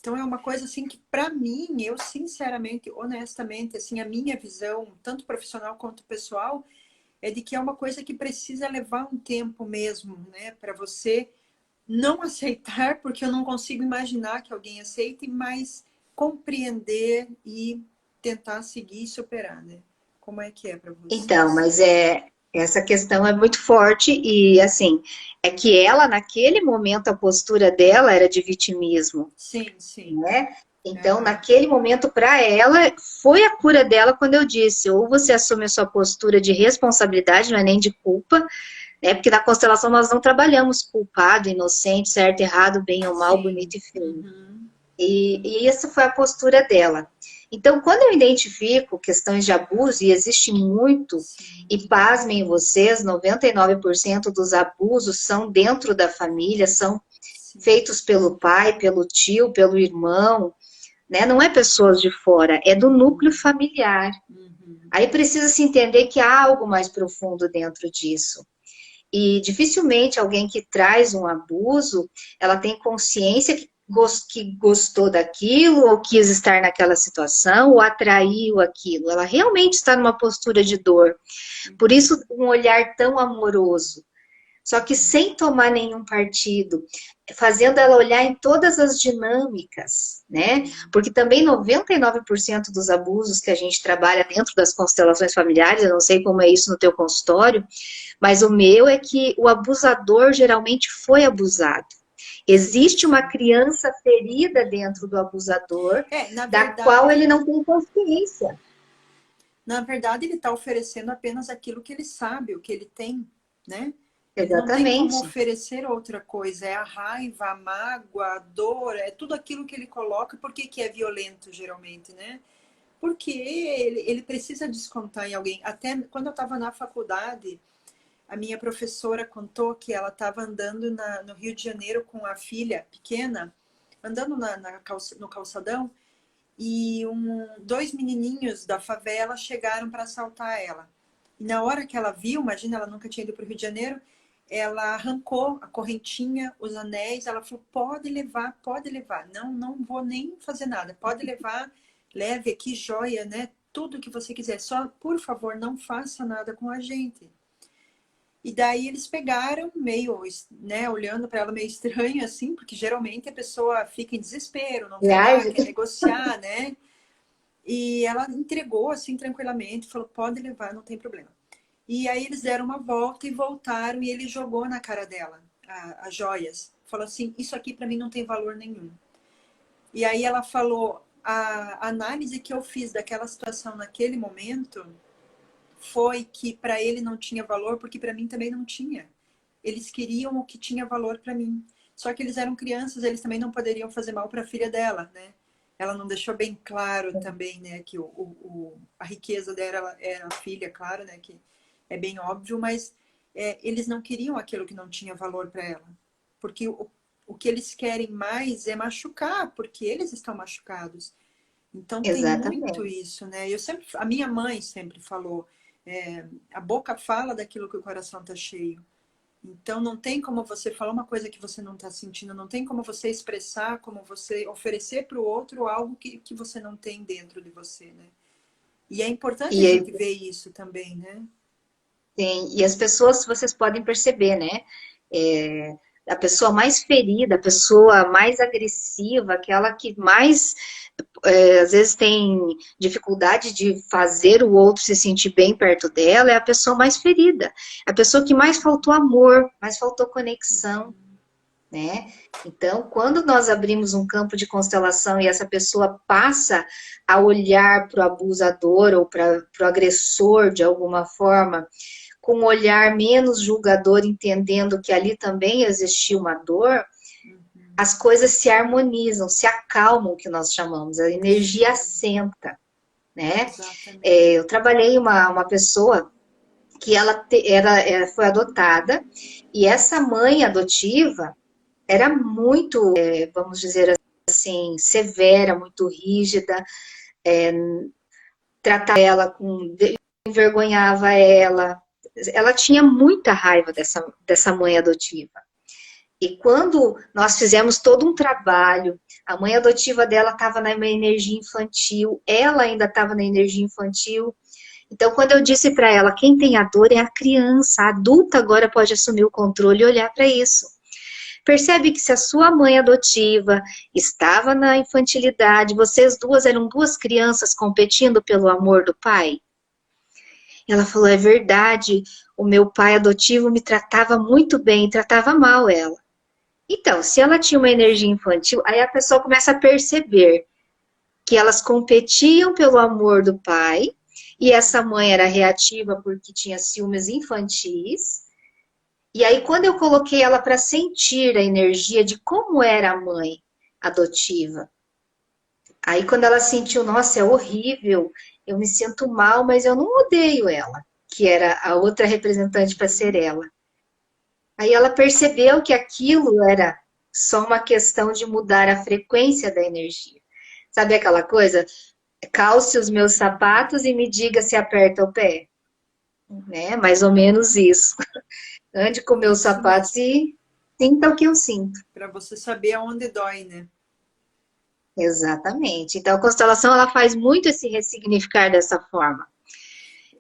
Então é uma coisa assim que para mim, eu sinceramente, honestamente, assim, a minha visão, tanto profissional quanto pessoal, é de que é uma coisa que precisa levar um tempo mesmo, né, para você não aceitar, porque eu não consigo imaginar que alguém aceite, mas compreender e tentar seguir e superar, né? Como é que é para Então, vocês? mas essa questão é muito forte e assim, é que ela naquele momento a postura dela era de vitimismo, Sim, sim. né? Então, Aham. naquele momento para ela foi a cura dela quando eu disse, ou você assume a sua postura de responsabilidade, não é nem de culpa, né? Porque na constelação nós não trabalhamos culpado, inocente, certo, errado, bem ou mal, Sim. bonito e feio. Uhum. E essa foi a postura dela. Então, quando eu identifico questões de abuso, e existe muito, Sim, e pasmem vocês, 99% dos abusos são dentro da família, são sim. feitos pelo pai, pelo tio, pelo irmão, né? Não é pessoas de fora, é do núcleo familiar. Uhum. Aí precisa se entender que há algo mais profundo dentro disso. E dificilmente alguém que traz um abuso, ela tem consciência que gostou daquilo, ou quis estar naquela situação, ou atraiu aquilo. Ela realmente está numa postura de dor. Por isso, um olhar tão amoroso. Só que sem tomar nenhum partido, fazendo ela olhar em todas as dinâmicas, né? Porque também 99% dos abusos que a gente trabalha dentro das constelações familiares, eu não sei como é isso no teu consultório, mas o meu é que o abusador geralmente foi abusado. Sim, Existe uma sim. criança ferida dentro do abusador, É, da qual ele não tem consciência. na verdade ele está oferecendo apenas aquilo que ele sabe, o que ele tem, né? Ele não tem como Exatamente. oferecer outra coisa. É a raiva, a mágoa, a dor, é tudo aquilo que ele coloca. Por que que é violento, geralmente, né? Porque ele precisa descontar em alguém. Até quando eu estava na faculdade, a minha professora contou que ela estava andando no Rio de Janeiro com a filha pequena, andando no calçadão, e dois menininhos da favela chegaram para assaltar ela. E na hora que ela viu, imagina, ela nunca tinha ido para o Rio de Janeiro, ela arrancou a correntinha, os anéis, ela falou, pode levar, não vou nem fazer nada, pode levar, leve aqui joia, né? Tudo que você quiser, só, por favor, não faça nada com a gente. E daí eles pegaram, meio, né, olhando para ela meio estranho, assim, porque geralmente a pessoa fica em desespero, não quer dar, Reage. quer negociar, né? E ela entregou, assim, tranquilamente, falou, pode levar, não tem problema. E aí eles deram uma volta e voltaram, e ele jogou na cara dela as joias. Falou assim, isso aqui para mim não tem valor nenhum. E aí ela falou, a análise que eu fiz daquela situação naquele momento foi que para ele não tinha valor, porque para mim também não tinha. Eles queriam o que tinha valor para mim. Só que eles eram crianças, eles também não poderiam fazer mal para a filha dela, né? Ela não deixou bem claro também, né, que a riqueza dela era a filha, claro, né, que é bem óbvio, mas eles não queriam aquilo que não tinha valor para ela. Porque o que eles querem mais é machucar, porque eles estão machucados. Então tem muito Exatamente. isso, né? A minha mãe sempre falou, a boca fala daquilo que o coração está cheio. Então não tem como você falar uma coisa que você não está sentindo, não tem como você expressar, como você oferecer para o outro algo que você não tem dentro de você, né? E é importante a E gente ver isso também, né? e as pessoas, vocês podem perceber, né? É, a pessoa mais ferida, a pessoa mais agressiva, aquela que mais, às vezes, tem dificuldade de fazer o outro se sentir bem perto dela, é a pessoa mais ferida. A pessoa que mais faltou amor, mais faltou conexão, né? Então, quando nós abrimos um campo de constelação e essa pessoa passa a olhar para o abusador ou para o agressor de alguma forma, com um olhar menos julgador, entendendo que ali também existia uma dor, Uhum. as coisas se harmonizam, se acalmam, que nós chamamos, a energia Sim, assenta, né? exatamente. Eu trabalhei uma pessoa que foi adotada, e essa mãe adotiva era muito, vamos dizer assim, severa, muito rígida, tratava ela envergonhava ela tinha muita raiva dessa mãe adotiva. E quando nós fizemos todo um trabalho, a mãe adotiva dela estava na energia infantil, ela ainda estava na energia infantil. Então, quando eu disse para ela, quem tem a dor é a criança, a adulta agora pode assumir o controle e olhar para isso. Percebe que se a sua mãe adotiva estava na infantilidade, vocês duas eram duas crianças competindo pelo amor do pai? Ela falou, é verdade, o meu pai adotivo me tratava muito bem, tratava mal ela. Então, se ela tinha uma energia infantil, aí a pessoa começa a perceber que elas competiam pelo amor do pai, e essa mãe era reativa porque tinha ciúmes infantis. E aí, quando eu coloquei ela para sentir a energia de como era a mãe adotiva, Aí quando ela sentiu, nossa, é horrível, eu me sinto mal, mas eu não odeio ela, que era a outra representante para ser Uhum. ela. Aí ela percebeu que aquilo era só uma questão de mudar a frequência da energia. Sabe aquela coisa? Calce os meus sapatos e me diga se aperta o pé, né? Mais ou menos isso. Ande com meus Isso sapatos mesmo. e sinta o que eu sinto. Para você saber aonde dói, né? Exatamente. Então a constelação ela faz muito esse ressignificar dessa forma.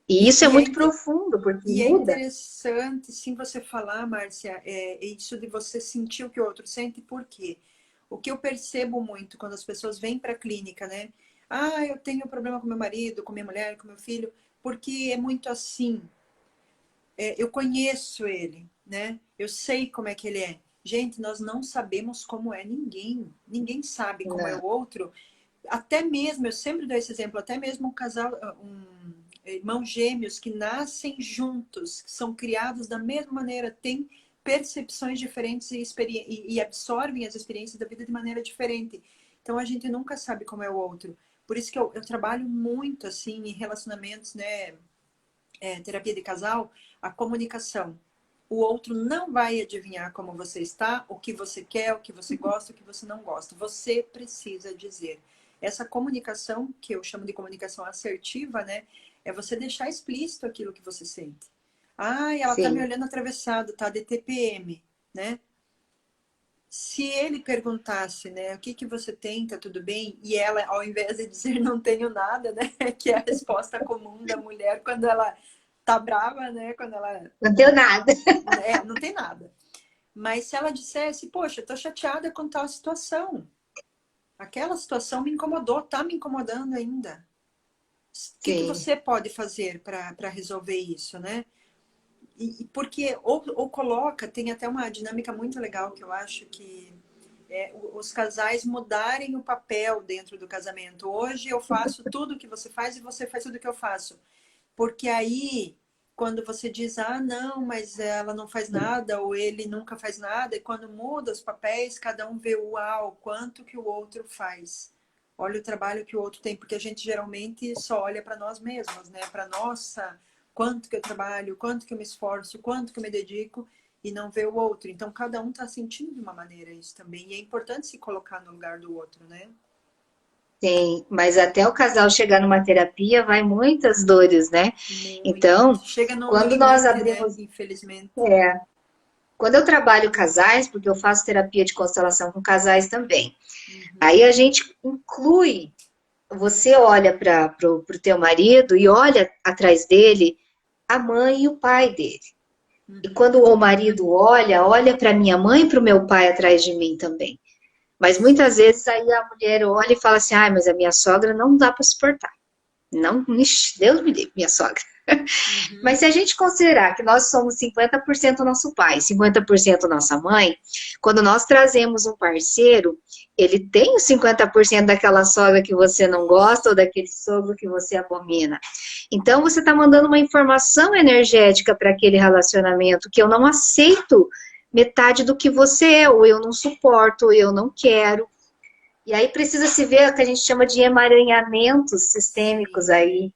E E, isso é e, é, muito inte- profundo, porque e é muda. interessante, sim, você falar, Márcia, isso de você sentir o que o outro sente, por quê? O que eu percebo muito quando as pessoas vêm para a clínica, né? Ah, eu tenho problema com meu marido, com minha mulher, com meu filho, porque é muito assim. Eu conheço ele, né? Eu sei como é que ele é. Gente, nós não sabemos como é ninguém. Ninguém sabe como é Não, o outro. Até mesmo, eu sempre dou esse exemplo, até mesmo um casal, irmãos gêmeos que nascem juntos, que são criados da mesma maneira, têm percepções diferentes e absorvem as experiências da vida de maneira diferente. Então a gente nunca sabe como é o outro. Por isso que eu trabalho muito assim em relacionamentos, né? Terapia de casal, a comunicação. O outro não vai adivinhar como você está, o que você quer, o que você gosta, o que você não gosta. Você precisa dizer. Essa comunicação, que eu chamo de comunicação assertiva, né? É você deixar explícito aquilo que você sente. Ah, ela tá me sim. olhando atravessado, tá de TPM, né? Se ele perguntasse, né, o que que você tem, tá tudo bem? E ela, ao invés de dizer não tenho nada, né, que é a resposta comum da mulher quando ela tá brava, né, quando ela, Não deu nada. não tem nada. Mas se ela dissesse, poxa, eu tô chateada com tal situação. Aquela situação me incomodou, tá me incomodando ainda. O que que Sim, você pode fazer para resolver isso, né? Porque ou coloca, tem até uma dinâmica muito legal que eu acho que os casais mudarem o papel dentro do casamento. Hoje eu faço tudo o que você faz e você faz tudo o que eu faço. Porque aí, quando você diz, ah, não, mas ela não faz nada, ou ele nunca faz nada, e quando muda os papéis, cada um vê, uau, quanto que o outro faz. Olha o trabalho que o outro tem, porque a gente geralmente só olha para nós mesmos, né? Para nossa, quanto que eu trabalho, quanto que eu me esforço, quanto que eu me dedico, e não vê o outro. Então, cada um está sentindo de uma maneira isso também. E é importante se colocar no lugar do outro, né? sim. Mas até o casal chegar numa terapia, vai muitas dores, né? Muito. Então, Chega no quando nós limite, né? abrimos. Infelizmente. É, quando eu trabalho casais, porque eu faço terapia de constelação com casais também, aí Uhum. a gente inclui. Você olha para o teu marido e olha atrás dele a mãe e o pai dele. E Uhum. quando o marido olha, olha para minha mãe e para o meu pai atrás de mim também. Mas muitas Sim. vezes aí a mulher olha e fala assim: ah, mas a minha sogra não dá para suportar. Não, ixi, Deus me livre, minha sogra. Mas Uhum. se a gente considerar que nós somos 50% nosso pai, 50% nossa mãe, quando nós trazemos um parceiro, ele tem os 50% daquela sogra que você não gosta ou daquele sogro que você abomina. Então você está mandando uma informação energética para aquele relacionamento que eu não aceito metade do que você é, ou eu não suporto, ou eu não quero. E aí precisa se ver o que a gente chama de emaranhamentos sistêmicos Sim. aí.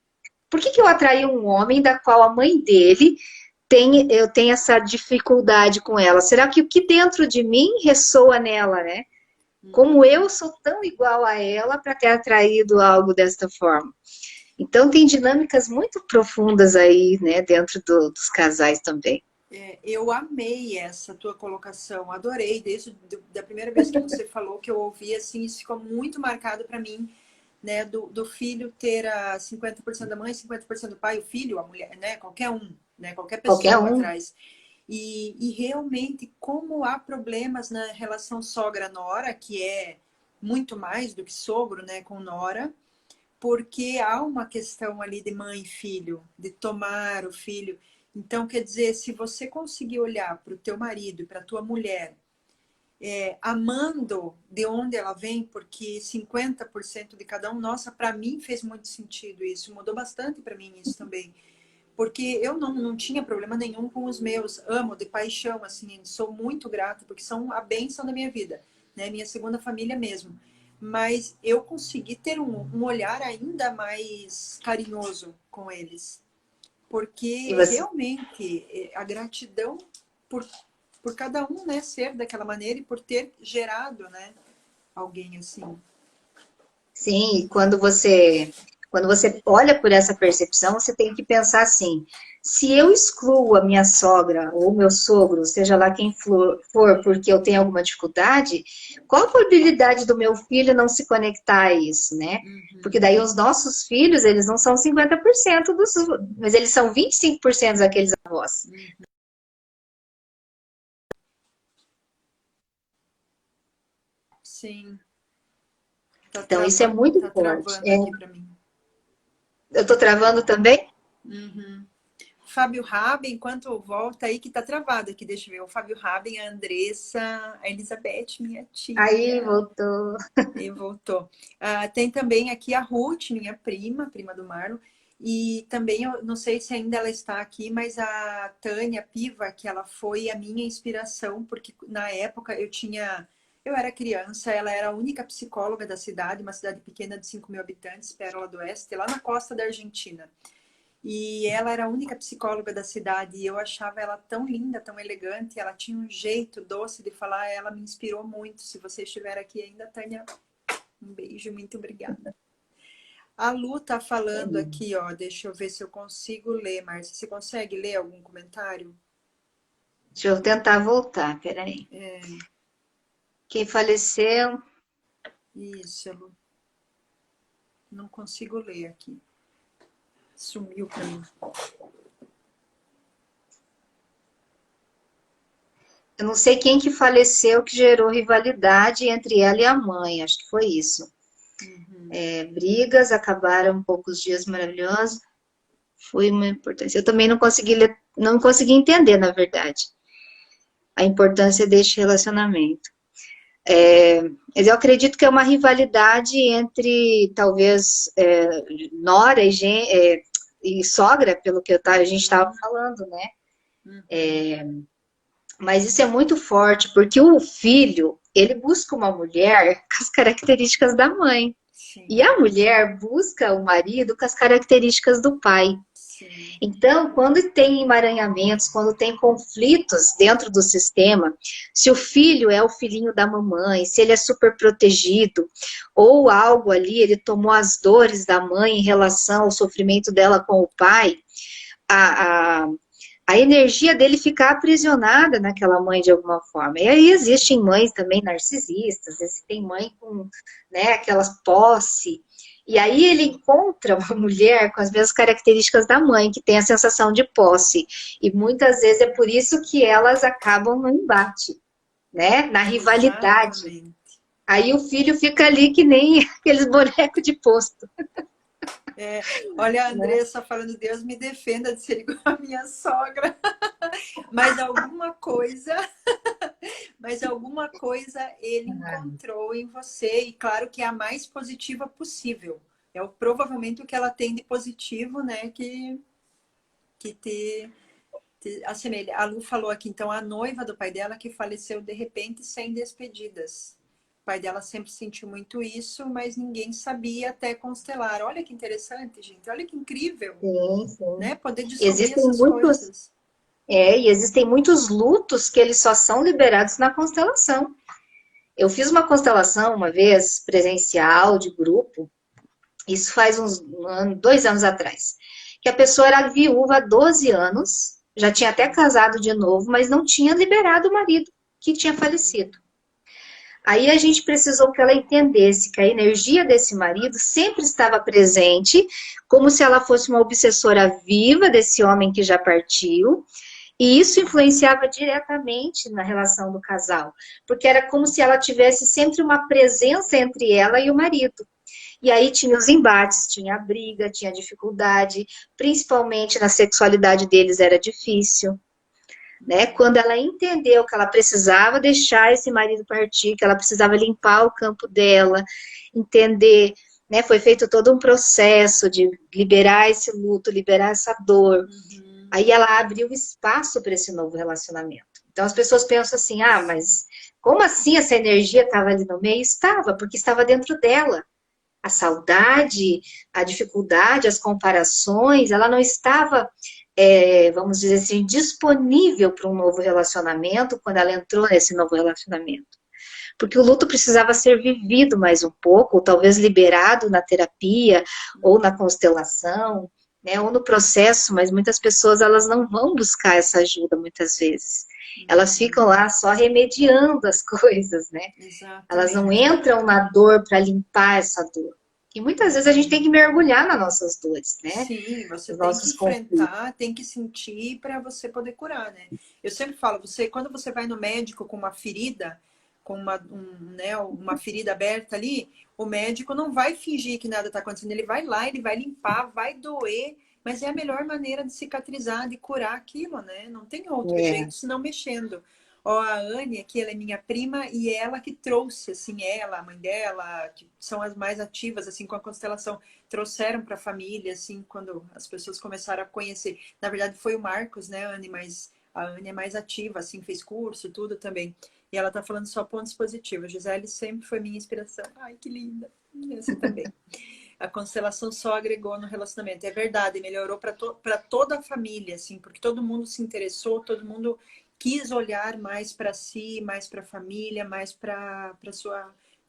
Por que que eu atraí um homem da qual a mãe dele eu tenho essa dificuldade com ela? Será que o que dentro de mim ressoa nela, né? Como Uhum. eu sou tão igual a ela para ter atraído algo desta forma? Então tem dinâmicas muito profundas aí, né, dentro dos casais também. Eu amei essa tua colocação, adorei. Desde da primeira vez que você falou que eu ouvi, assim, isso ficou muito marcado para mim, né? Do filho ter a 50% da mãe, 50% do pai, o filho, a mulher, né? Qualquer um, né? Qualquer Qualquer pessoa um. atrás. E realmente, como há problemas na relação sogra-nora, que é muito mais do que sogro, né? Com nora, porque há uma questão ali de mãe e filho, de tomar o filho. Então, quer dizer, se você conseguir olhar para o teu marido e para a tua mulher, amando de onde ela vem, porque 50% de cada um, nossa, para mim fez muito sentido isso, mudou bastante para mim isso também. Porque eu não tinha problema nenhum com os meus, amo de paixão, assim, sou muito grata, porque são a bênção da minha vida, né? Minha segunda família mesmo. mas eu consegui ter um olhar ainda mais carinhoso com eles. E Porque você, realmente a gratidão por, por cada um, né, ser daquela maneira e por ter gerado, né, alguém assim. sim, quando você olha por essa percepção, você tem que pensar assim: se eu excluo a minha sogra ou meu sogro, seja lá quem for, porque eu tenho alguma dificuldade, qual a probabilidade do meu filho não se conectar a isso, né? Porque Uhum. daí os nossos filhos, eles não são 50% dos, mas eles são 25% daqueles avós. Sim, Então isso é muito tá forte. travando aqui para mim. Eu estou travando também? Uhum. Fábio Raben, enquanto volta aí que tá travado aqui, deixa eu ver. O Fábio Raben, a Andressa, a Elizabeth, minha Aí tia. voltou. E voltou. Tem também aqui a Ruth, minha prima, prima do Marlon. E também, eu não sei se ainda ela está aqui, mas a Tânia Piva, que ela foi a minha inspiração, porque na época eu era criança, ela era a única psicóloga da cidade, uma cidade pequena de 5 mil habitantes, Pérola do Oeste, lá na costa da Argentina. E ela era a única psicóloga da cidade e eu achava ela tão linda, tão elegante, ela tinha um jeito doce de falar, ela me inspirou muito. Se você estiver aqui ainda, Tânia, um beijo, muito obrigada. A Lu tá falando aqui, ó, deixa eu ver se eu consigo ler, Márcia. Você consegue ler algum comentário? Deixa eu tentar voltar, peraí. Quem faleceu? Isso, Lu. Não consigo ler aqui. Sumiu pra mim. Eu não sei quem que faleceu que gerou rivalidade entre ela e a mãe, acho que foi isso. Brigas, acabaram poucos dias maravilhosos, foi uma importância. Eu também não consegui ler, não consegui entender, na verdade, a importância deste relacionamento. Mas eu acredito que é uma rivalidade entre, talvez, nora e sogra, pelo que a gente estava falando, né? Mas isso é muito forte, porque o filho, ele busca uma mulher com as características da mãe. Sim, E a mulher busca o marido com as características do pai. sim. Então, quando tem emaranhamentos, quando tem conflitos dentro do sistema, se o filho é o filhinho da mamãe, se ele é super protegido, ou algo ali, ele tomou as dores da mãe em relação ao sofrimento dela com o pai, a, a, a energia dele fica aprisionada naquela mãe de alguma forma. E aí existem mães também narcisistas, tem mãe com, né, aquelas posse. E aí ele encontra uma mulher com as mesmas características da mãe, que tem a sensação de posse. E muitas vezes é por isso que elas acabam no embate, né, na rivalidade. Exatamente. Aí o filho fica ali que nem aqueles bonecos de posto. Olha a Né? Andressa falando, Deus me defenda de ser igual a minha sogra. Mas alguma coisa, mas alguma coisa ele encontrou em você e claro que é a mais positiva possível. Provavelmente o que ela tem de positivo, né, que te assemelha. A Lu falou aqui, então, a noiva do pai dela que faleceu de repente sem despedidas. O pai dela sempre sentiu muito isso, mas ninguém sabia até constelar. Olha que interessante, gente. Olha que incrível, Sim, sim. né? Poder descobrir Existem essas muitos coisas. E existem muitos lutos que eles só são liberados na constelação. Eu fiz uma constelação uma vez, presencial, de grupo, isso faz uns 2 anos atrás, que a pessoa era viúva há 12 anos, já tinha até casado de novo, mas não tinha liberado o marido que tinha falecido. Aí a gente precisou que ela entendesse que a energia desse marido sempre estava presente, como se ela fosse uma obsessora viva desse homem que já partiu, e isso influenciava diretamente na relação do casal, porque era como se ela tivesse sempre uma presença entre ela e o marido. E aí tinha os embates, tinha a briga, tinha a dificuldade, principalmente na sexualidade deles era difícil. Né? Quando ela entendeu que ela precisava deixar esse marido partir, que ela precisava limpar o campo dela, entender, né? Foi feito todo um processo de liberar esse luto, liberar essa dor. Aí ela abriu espaço para esse novo relacionamento. Então as pessoas pensam assim, ah, mas como assim essa energia estava ali no meio? Estava, porque estava dentro dela. A saudade, a dificuldade, as comparações, ela não estava, vamos dizer assim, disponível para um novo relacionamento quando ela entrou nesse novo relacionamento. Porque o luto precisava ser vivido mais um pouco, ou talvez liberado na terapia, ou na constelação, né, ou no processo, mas muitas pessoas elas não vão buscar essa ajuda muitas vezes. Elas ficam lá só remediando as coisas, né? Elas não Exatamente. entram na dor para limpar essa dor. E muitas vezes a gente tem que mergulhar nas nossas dores, né? Sim, você Nos tem que nossos conflitos. enfrentar, tem que sentir para você poder curar, né? Eu sempre falo, quando você vai no médico com uma ferida, com né, uma ferida aberta ali, o médico não vai fingir que nada está acontecendo, ele vai lá, ele vai limpar, vai doer, mas é a melhor maneira de cicatrizar, de curar aquilo, né? Não tem outro É, jeito senão mexendo. Ó, a Anne, aqui, ela é minha prima e ela que trouxe, assim, ela, a mãe dela, que são as mais ativas, assim, com a constelação, trouxeram para a família, assim, quando as pessoas começaram a conhecer. Na verdade, foi o Marcos, né, Anne, mas a Anne é mais ativa, assim, fez curso, tudo também. E ela tá falando só pontos positivos. Gisele sempre foi minha inspiração. Ai, que linda. Você também. A constelação só agregou no relacionamento. É verdade, melhorou para toda a família, assim, porque todo mundo se interessou, todo mundo quis olhar mais para si, mais para a família, mais para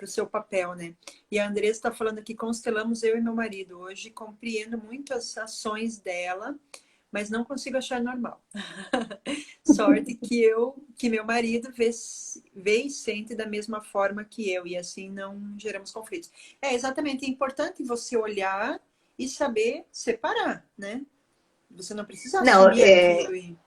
o seu papel, né? E a Andressa está falando aqui, constelamos eu e meu marido. Hoje compreendo muito as ações dela, mas não consigo achar normal. Sorte que meu marido vê e sente da mesma forma que eu, e assim não geramos conflitos. É exatamente, é importante você olhar e saber separar, né? Você não precisa não, assumir aquilo e...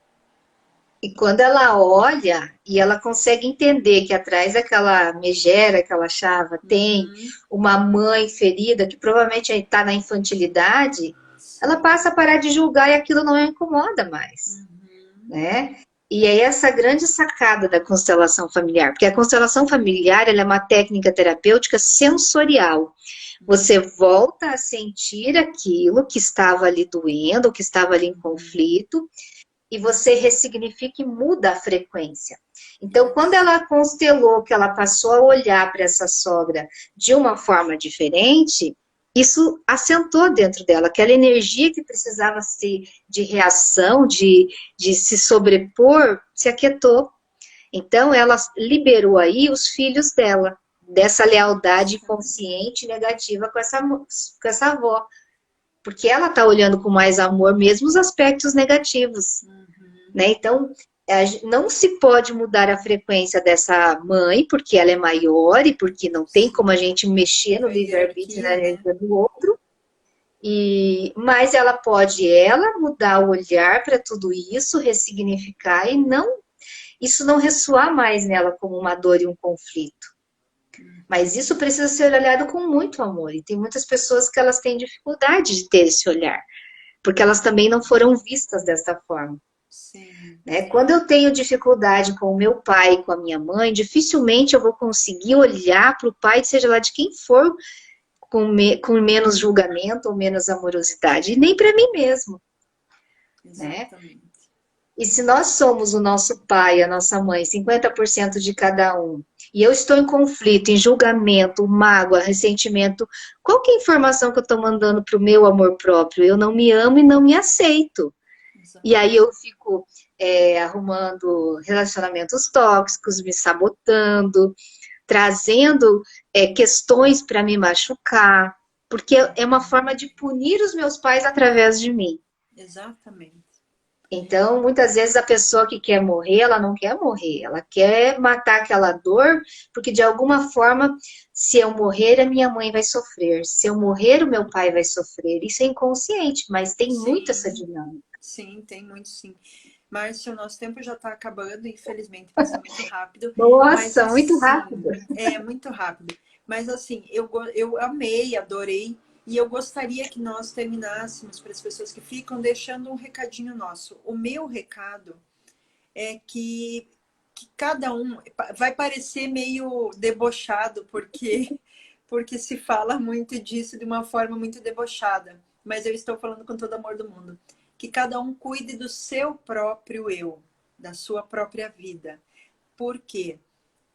e quando ela olha e ela consegue entender que atrás daquela megera que ela achava tem Uhum, uma mãe ferida que provavelmente está na infantilidade, ela sim. passa a parar de julgar e aquilo não a incomoda mais, Uhum, né? E é essa grande sacada da constelação familiar, porque a constelação familiar ela é uma técnica terapêutica sensorial. Você volta a sentir aquilo que estava ali doendo, que estava ali em uhum. conflito, e você ressignifica e muda a frequência. Então, quando Isso. ela constelou, que ela passou a olhar para essa sogra de uma forma diferente, isso assentou dentro dela, aquela energia que precisava ser de reação, de se sobrepor, se aquietou. Então, ela liberou aí os filhos dela, dessa lealdade Exatamente. inconsciente negativa com essa avó. Porque ela está olhando com mais amor mesmo os aspectos negativos, Uhum. né? Então, não se pode mudar a frequência dessa mãe, porque ela é maior e porque não tem como a Sim. gente mexer no Foi livre-arbítrio na hierarquia, né? energia do outro. Mas ela pode, ela, mudar o olhar para tudo isso, ressignificar e não isso não ressoar mais nela como uma dor e um conflito. Mas isso precisa ser olhado com muito amor. E tem muitas pessoas que elas têm dificuldade de ter esse olhar, porque elas também não foram vistas dessa forma. Sim. Né? Quando eu tenho dificuldade com o meu pai e com a minha mãe, dificilmente eu vou conseguir olhar para o pai, seja lá de quem for, com menos julgamento ou menos amorosidade, e nem para mim mesmo. Né? Exatamente. E se nós somos o nosso pai, a nossa mãe, 50% de cada um, e eu estou em conflito, em julgamento, mágoa, ressentimento, qual que é a informação que eu estou mandando para o meu amor próprio? Eu não me amo e não me aceito. E aí Exatamente. eu fico arrumando relacionamentos tóxicos, me sabotando, trazendo questões para me machucar, porque é uma forma de punir os meus pais através de mim. Exatamente. Então, muitas vezes a pessoa que quer morrer, ela não quer morrer, ela quer matar aquela dor, porque de alguma forma, se eu morrer, a minha mãe vai sofrer, se eu morrer, o meu pai vai sofrer. Isso é inconsciente, mas tem muito essa Sim, dinâmica. sim, tem muito sim. Márcio, o nosso tempo já está acabando, infelizmente, passa muito rápido, mas Nossa, muito rápido. assim, é muito rápido. Mas assim, eu amei, adorei, e eu gostaria que nós terminássemos para as pessoas que ficam deixando um recadinho nosso. O meu recado é que cada um vai parecer meio debochado, porque se fala muito disso de uma forma muito debochada, mas eu estou falando com todo amor do mundo. Que cada um cuide do seu próprio eu, da sua própria vida. Por quê?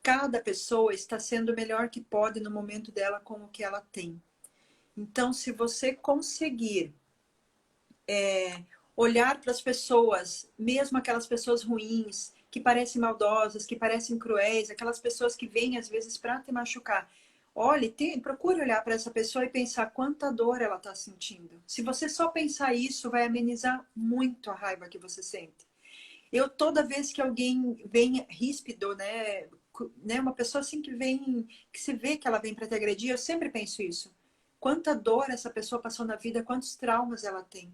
Cada pessoa está sendo o melhor que pode no momento dela com o que ela tem. Então, se você conseguir olhar para as pessoas, mesmo aquelas pessoas ruins, que parecem maldosas, que parecem cruéis, aquelas pessoas que vêm às vezes para te machucar, olhe, procure olhar para essa pessoa e pensar quanta dor ela está sentindo. Se você só pensar isso, vai amenizar muito a raiva que você sente. Eu, toda vez que alguém vem ríspido, né, uma pessoa assim que vem, que se vê que ela vem para te agredir, eu sempre penso isso. Quanta dor essa pessoa passou na vida, quantos traumas ela tem.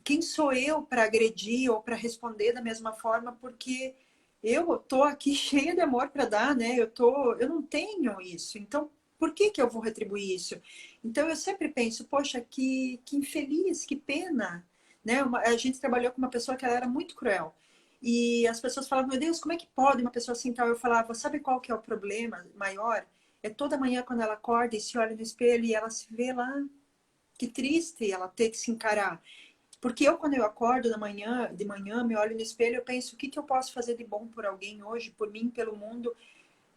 Quem sou eu para agredir ou para responder da mesma forma? Porque eu tô aqui cheia de amor para dar, né? Eu não tenho isso. Então, por que eu vou retribuir isso? Então, eu sempre penso, poxa, que infeliz, que pena, né? A gente trabalhou com uma pessoa que ela era muito cruel. E as pessoas falavam, meu Deus, como é que pode uma pessoa assim tal? Eu falava, sabe qual que é o problema maior? É toda manhã quando ela acorda e se olha no espelho e ela se vê lá. Que triste ela ter que se encarar. Porque quando eu acordo de manhã, me olho no espelho, eu penso, o que eu posso fazer de bom por alguém hoje, por mim, pelo mundo,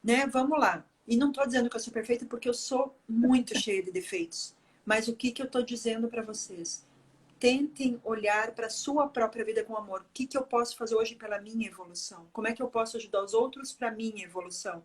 né? Vamos lá. E não estou dizendo que eu sou perfeita, porque eu sou muito cheia de defeitos. Mas o que eu estou dizendo para vocês? Tentem olhar para a sua própria vida com amor. O que eu posso fazer hoje pela minha evolução? Como é que eu posso ajudar os outros para a minha evolução?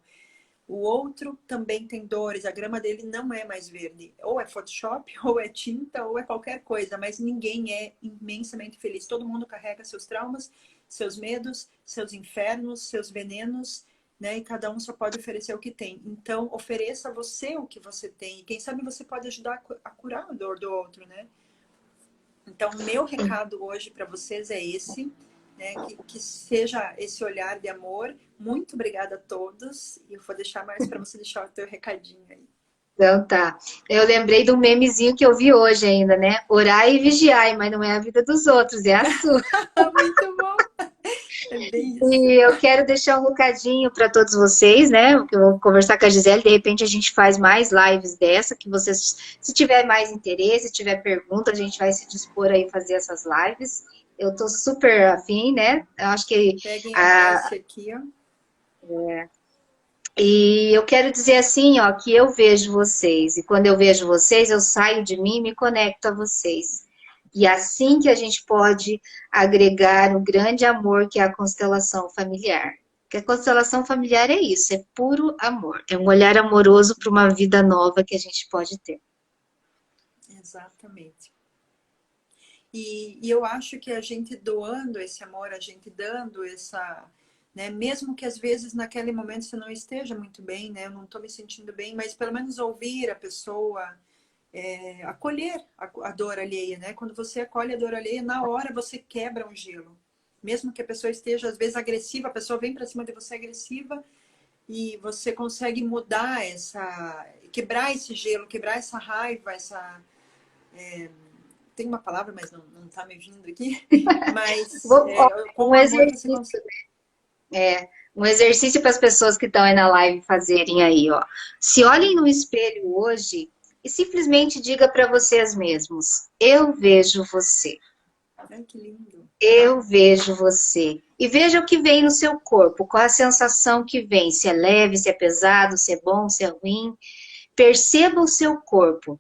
O outro também tem dores, a grama dele não é mais verde. Ou é Photoshop, ou é tinta, ou é qualquer coisa, mas ninguém é imensamente feliz. Todo mundo carrega seus traumas, seus medos, seus infernos, seus venenos, né? E cada um só pode oferecer o que tem. Então, ofereça você o que você tem. E quem sabe você pode ajudar a curar a dor do outro, né? Então, meu recado hoje para vocês é esse. Né, que seja esse olhar de amor. Muito obrigada a todos. E eu vou deixar mais para você deixar o teu recadinho aí. Então tá. Eu lembrei de um memezinho que eu vi hoje ainda, né? Orai e vigiai, mas não é a vida dos outros, é a sua. Muito bom. É bem isso. E eu quero deixar um recadinho para todos vocês, né? Eu vou conversar com a Gisele, de repente a gente faz mais lives dessa, que vocês, se tiver mais interesse, se tiver pergunta, a gente vai se dispor aí a fazer essas lives. Eu tô super afim, né? Eu acho que Peguem a Márcia aqui, ó. E eu quero dizer assim, ó, que eu vejo vocês, e quando eu vejo vocês, eu saio de mim e me conecto a vocês. E assim que a gente pode agregar o grande amor que é a constelação familiar. Porque a constelação familiar é isso, é puro amor. É um olhar amoroso para uma vida nova que a gente pode ter. Exatamente. E eu acho que a gente doando esse amor, a gente dando essa... Né, mesmo que às vezes naquele momento você não esteja muito bem, né, eu não estou me sentindo bem, mas pelo menos ouvir a pessoa, acolher a dor alheia, né? Quando você acolhe a dor alheia, na hora você quebra um gelo. Mesmo que a pessoa esteja, às vezes, agressiva, a pessoa vem para cima de você agressiva e você consegue mudar quebrar esse gelo, quebrar essa raiva, tem uma palavra, mas não tá me vindo aqui, mas com Um amor você exercício, consegue... um exercício para as pessoas que estão aí na live fazerem aí, ó. Se olhem no espelho hoje e simplesmente diga para vocês mesmos: eu vejo você. Ai, que lindo. Eu vejo você. E veja o que vem no seu corpo, qual a sensação que vem, se é leve, se é pesado, se é bom, se é ruim. Perceba o seu corpo.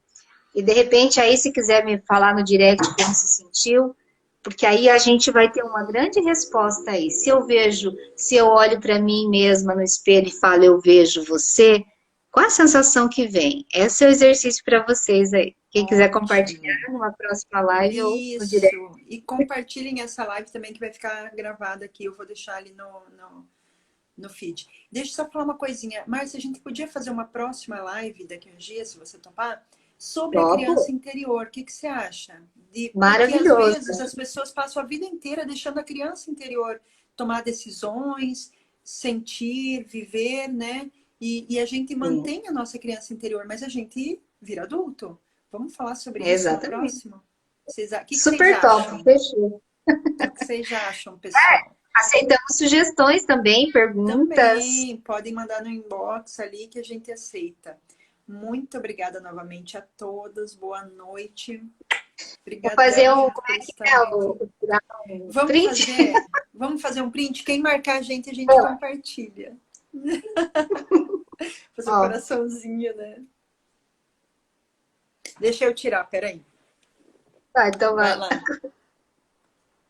E de repente, aí, se quiser me falar no direct como se sentiu, porque aí a gente vai ter uma grande resposta aí. Se eu olho para mim mesma no espelho e falo, eu vejo você, qual a sensação que vem? Esse é o exercício para vocês aí. Quem quiser compartilhar numa próxima live ou no direct. Isso. E compartilhem essa live também, que vai ficar gravada aqui. Eu vou deixar ali no feed. Deixa eu só falar uma coisinha. Márcia, a gente podia fazer uma próxima live daqui a uns dias, se você topar, sobre a criança interior. O que você acha? Maravilhoso. Porque às vezes as pessoas passam a vida inteira deixando a criança interior tomar decisões, sentir, viver, né? E a gente mantém a nossa criança interior, mas a gente vira adulto. Vamos falar sobre isso no próximo? Super top, fechou. O que vocês acham, pessoal? Aceitamos sugestões também, perguntas. Também, podem mandar no inbox ali que a gente aceita. Muito obrigada novamente a todos. Boa noite. Vou fazer Obrigadão, um. Jana, Como por é que estar é? aqui. Tirar um Vamos print? fazer, vamos fazer um print? Quem marcar a gente compartilha. Fazer o Ó, coraçãozinho, né? Deixa eu tirar, peraí. tá, então vai Vai lá. lá.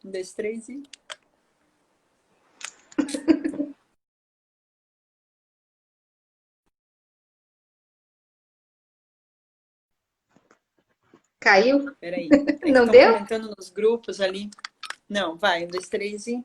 Um, dois, três e... Caiu? Peraí. É que Não estão deu? comentando nos grupos ali. Não, vai. Um, dois, três e...